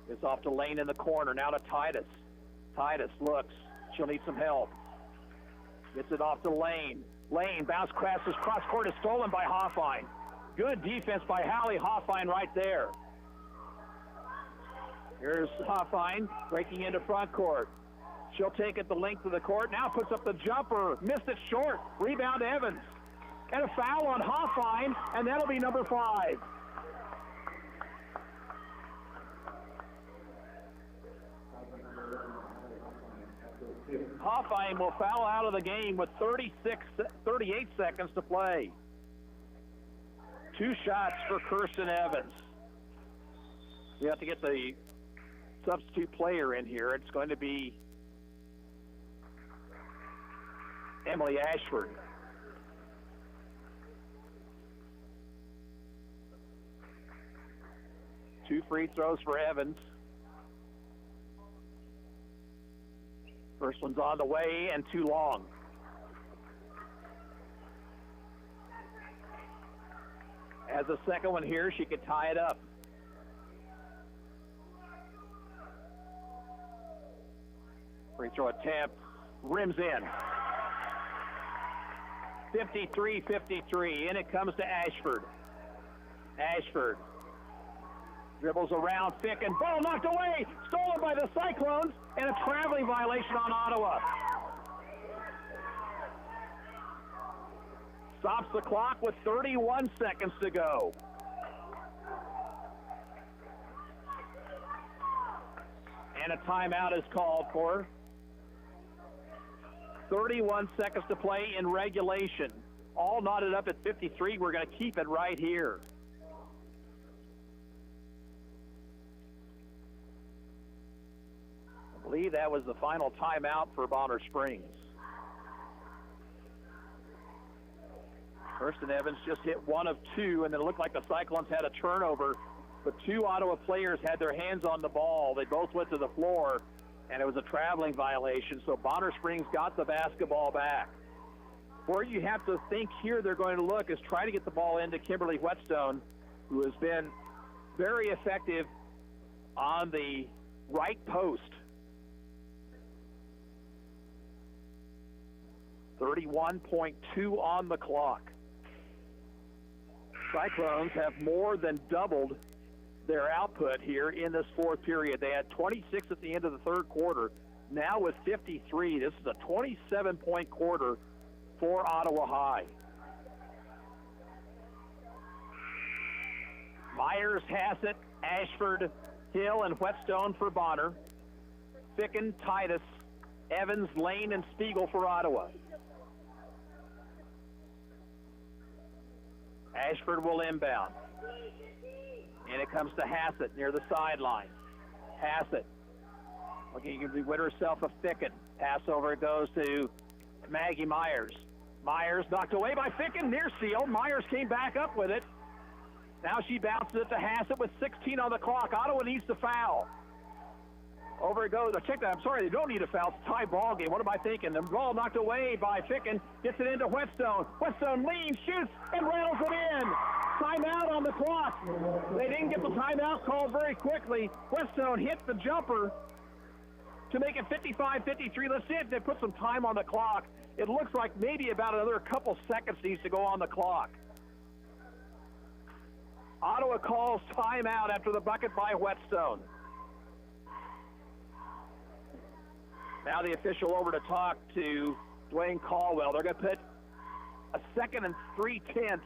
It's off to Lane in the corner. Now to Titus. Titus looks. She'll need some help. Gets it off to Lane. Lane, bounce crashes. Cross court is stolen by Hoffine. Good defense by Hallie Hoffine right there. Here's Hoffine breaking into front court. She'll take it the length of the court. Now puts up the jumper. Missed it short. Rebound Evans. And a foul on Hoffine, and that'll be number 5. Hoffine will foul out of the game with 38 seconds to play. 2 shots for Kirsten Evans. We have to get the substitute player in here. It's going to be Emily Ashford. Two free throws for Evans. First one's on the way and too long. As a second one here, she could tie it up. Free throw attempt, rims in. 53-53, and it comes to Ashford. Ashford dribbles around Fick, and ball knocked away, stolen by the Cyclones, and a traveling violation on Ottawa. Stops the clock with 31 seconds to go. And a timeout is called for. 31 seconds to play in regulation. All knotted up at 53. We're going to keep it right here. I believe that was the final timeout for Bonner Springs. Kirsten Evans just hit 1 of 2, and then it looked like the Cyclones had a turnover, but 2 Ottawa players had their hands on the ball. They both went to the floor, and it was a traveling violation, so Bonner Springs got the basketball back. Where you have to think here they're going to look is try to get the ball into Kimberly Whetstone, who has been very effective on the right post. 31.2 on the clock. Cyclones have more than doubled their output here in this fourth period. They had 26 at the end of the third quarter. Now with 53, this is a 27-point quarter for Ottawa High. Myers, Hassett, Ashford, Hill, and Whetstone for Bonner. Ficken, Titus, Evans, Lane, and Spiegel for Ottawa. Ashford will inbound. And it comes to Hassett near the sideline. Hassett looking to win herself a Ficken. Pass over goes to Maggie Myers. Myers knocked away by Ficken, near seal. Myers came back up with it. Now she bounces it to Hassett with 16 on the clock. Ottawa needs to foul. Over it goes. Check that. I'm sorry, they don't need a foul. It's a tie ball game. What am I thinking? The ball knocked away by Ficken. Gets it into Whetstone. Whetstone leans, shoots, and rattles it in. Timeout on the clock. They didn't get the timeout called very quickly. Whetstone hit the jumper to make it 55-53. Let's see if they put some time on the clock. It looks like maybe about another couple seconds needs to go on the clock. Ottawa calls timeout after the bucket by Whetstone. Now the official over to talk to Dwayne Caldwell. They're going to put a 2nd and 3/10,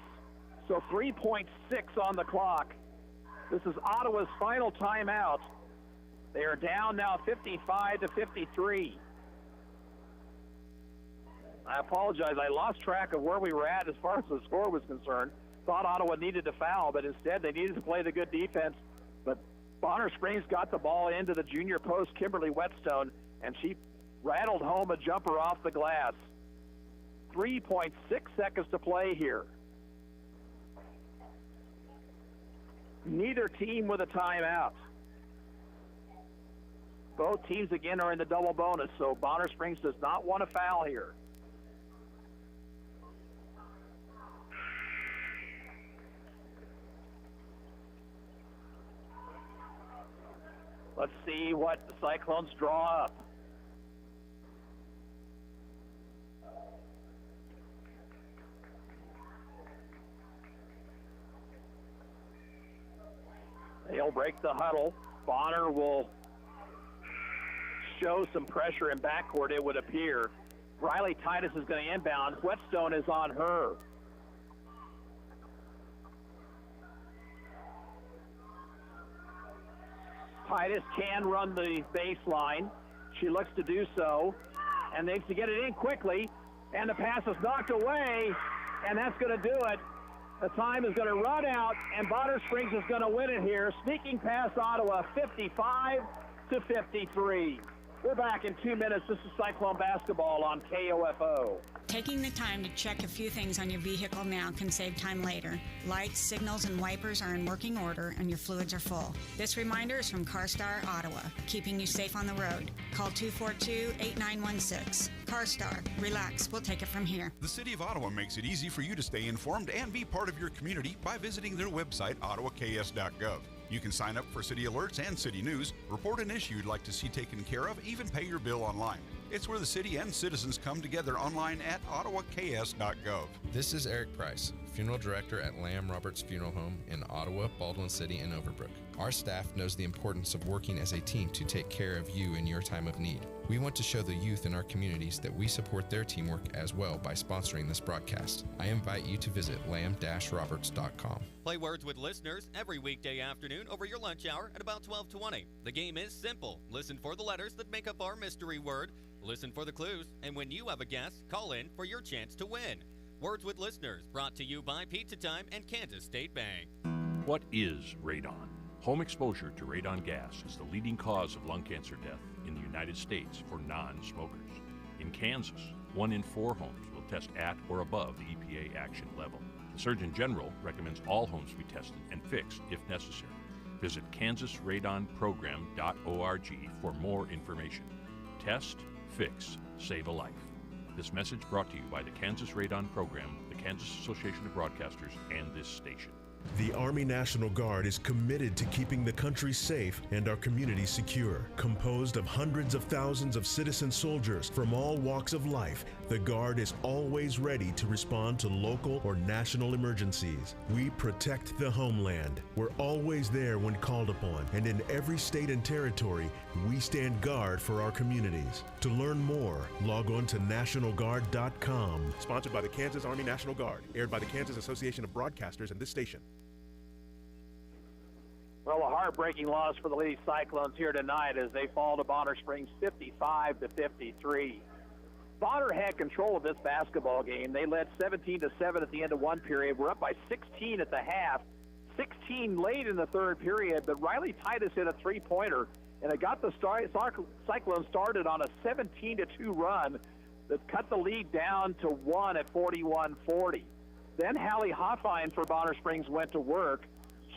so 3.6 on the clock. This is Ottawa's final timeout. They are down now 55-53. I apologize. I lost track of where we were at as far as the score was concerned. Thought Ottawa needed to foul, but instead they needed to play the good defense. But Bonner Springs got the ball into the junior post, Kimberly Whetstone, and she rattled home a jumper off the glass. 3.6 seconds to play here. Neither team with a timeout. Both teams again are in the double bonus, so Bonner Springs does not want to foul here. Let's see what the Cyclones draw up. They'll break the huddle. Bonner will show some pressure in backcourt, it would appear. Riley Titus is going to inbound. Whetstone is on her. Titus can run the baseline. She looks to do so and needs to get it in quickly. And the pass is knocked away, and that's going to do it. The time is going to run out, and Bonner Springs is going to win it here. Sneaking past Ottawa, 55-53. We're back in 2 minutes. This is Cyclone Basketball on KOFO. Taking the time to check a few things on your vehicle now can save time later. Lights, signals, and wipers are in working order and your fluids are full. This reminder is from CarStar Ottawa, keeping you safe on the road. Call 242-8916. CarStar. Relax. We'll take it from here. The City of Ottawa makes it easy for you to stay informed and be part of your community by visiting their website, ottawaks.gov. You can sign up for city alerts and city news, report an issue you'd like to see taken care of, even pay your bill online. It's where the city and citizens come together online at ottawaks.gov. This is Eric Price, Funeral Director at Lamb Roberts Funeral Home in Ottawa, Baldwin City, and Overbrook. Our staff knows the importance of working as a team to take care of you in your time of need. We want to show the youth in our communities that we support their teamwork as well by sponsoring this broadcast. I invite you to visit lamb-roberts.com. Play Words with listeners every weekday afternoon over your lunch hour at about 12:20. The game is simple. Listen for the letters that make up our mystery word, listen for the clues, and when you have a guess, call in for your chance to win. Words with listeners, brought to you by Pizza Time and Kansas State Bank. What is radon? Home exposure to radon gas is the leading cause of lung cancer death in the United States for non-smokers. In Kansas, 1 in 4 homes will test at or above the EPA action level. The Surgeon General recommends all homes be tested and fixed if necessary. Visit kansasradonprogram.org for more information. Test, fix, save a life. This message brought to you by the Kansas Radon Program, the Kansas Association of Broadcasters, and this station. The Army National Guard is committed to keeping the country safe and our communities secure. Composed of hundreds of thousands of citizen soldiers from all walks of life, the Guard is always ready to respond to local or national emergencies. We protect the homeland. We're always there when called upon, and in every state and territory, we stand guard for our communities. To learn more, log on to nationalguard.com. Sponsored by the Kansas Army National Guard, aired by the Kansas Association of Broadcasters and this station. Well, a heartbreaking loss for the Lady Cyclones here tonight as they fall to Bonner Springs 55-53. Bonner had control of this basketball game. They led 17-7 at the end of one period. We're up by 16 at the half, 16 late in the third period, but Riley Titus hit a three-pointer, and it got the Cyclones started on a 17-2 run that cut the lead down to 1 at 41-40. Then Hallie Hoffine for Bonner Springs went to work.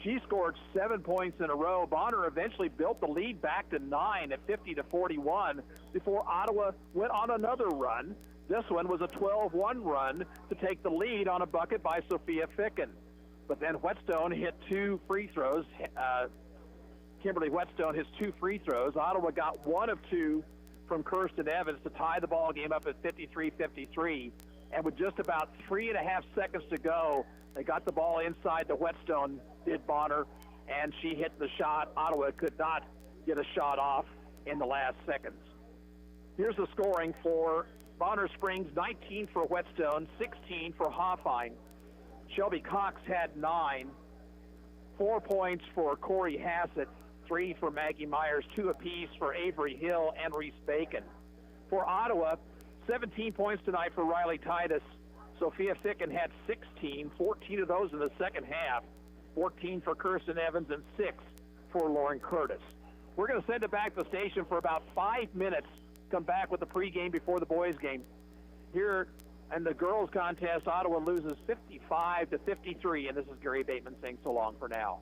She scored 7 points in a row. Bonner eventually built the lead back to 9 at 50-41 before Ottawa went on another run. This one was a 12-1 run to take the lead on a bucket by Sophia Ficken. But then Whetstone hit 2 free throws. Kimberly Whetstone hits 2 free throws. Ottawa got 1 of 2 from Kirsten Evans to tie the ball game up at 53-53. And with just about 3.5 seconds to go, they got the ball inside the Whetstone, did Bonner, and she hit the shot. Ottawa could not get a shot off in the last seconds. Here's the scoring for Bonner Springs: 19 for Whetstone, 16 for Hoffine. Shelby Cox had 9, 4 points for Corey Hassett, 3 for Maggie Myers, 2 apiece for Avery Hill and Reese Bacon. For Ottawa, 17 points tonight for Riley Titus. Sophia Ficken had 16, 14 of those in the second half, 14 for Kirsten Evans and 6 for Lauren Curtis. We're going to send it back to the station for about 5 minutes, come back with the pregame before the boys game. Here in the girls contest, Ottawa loses 55-53, and this is Gary Bateman saying so long for now.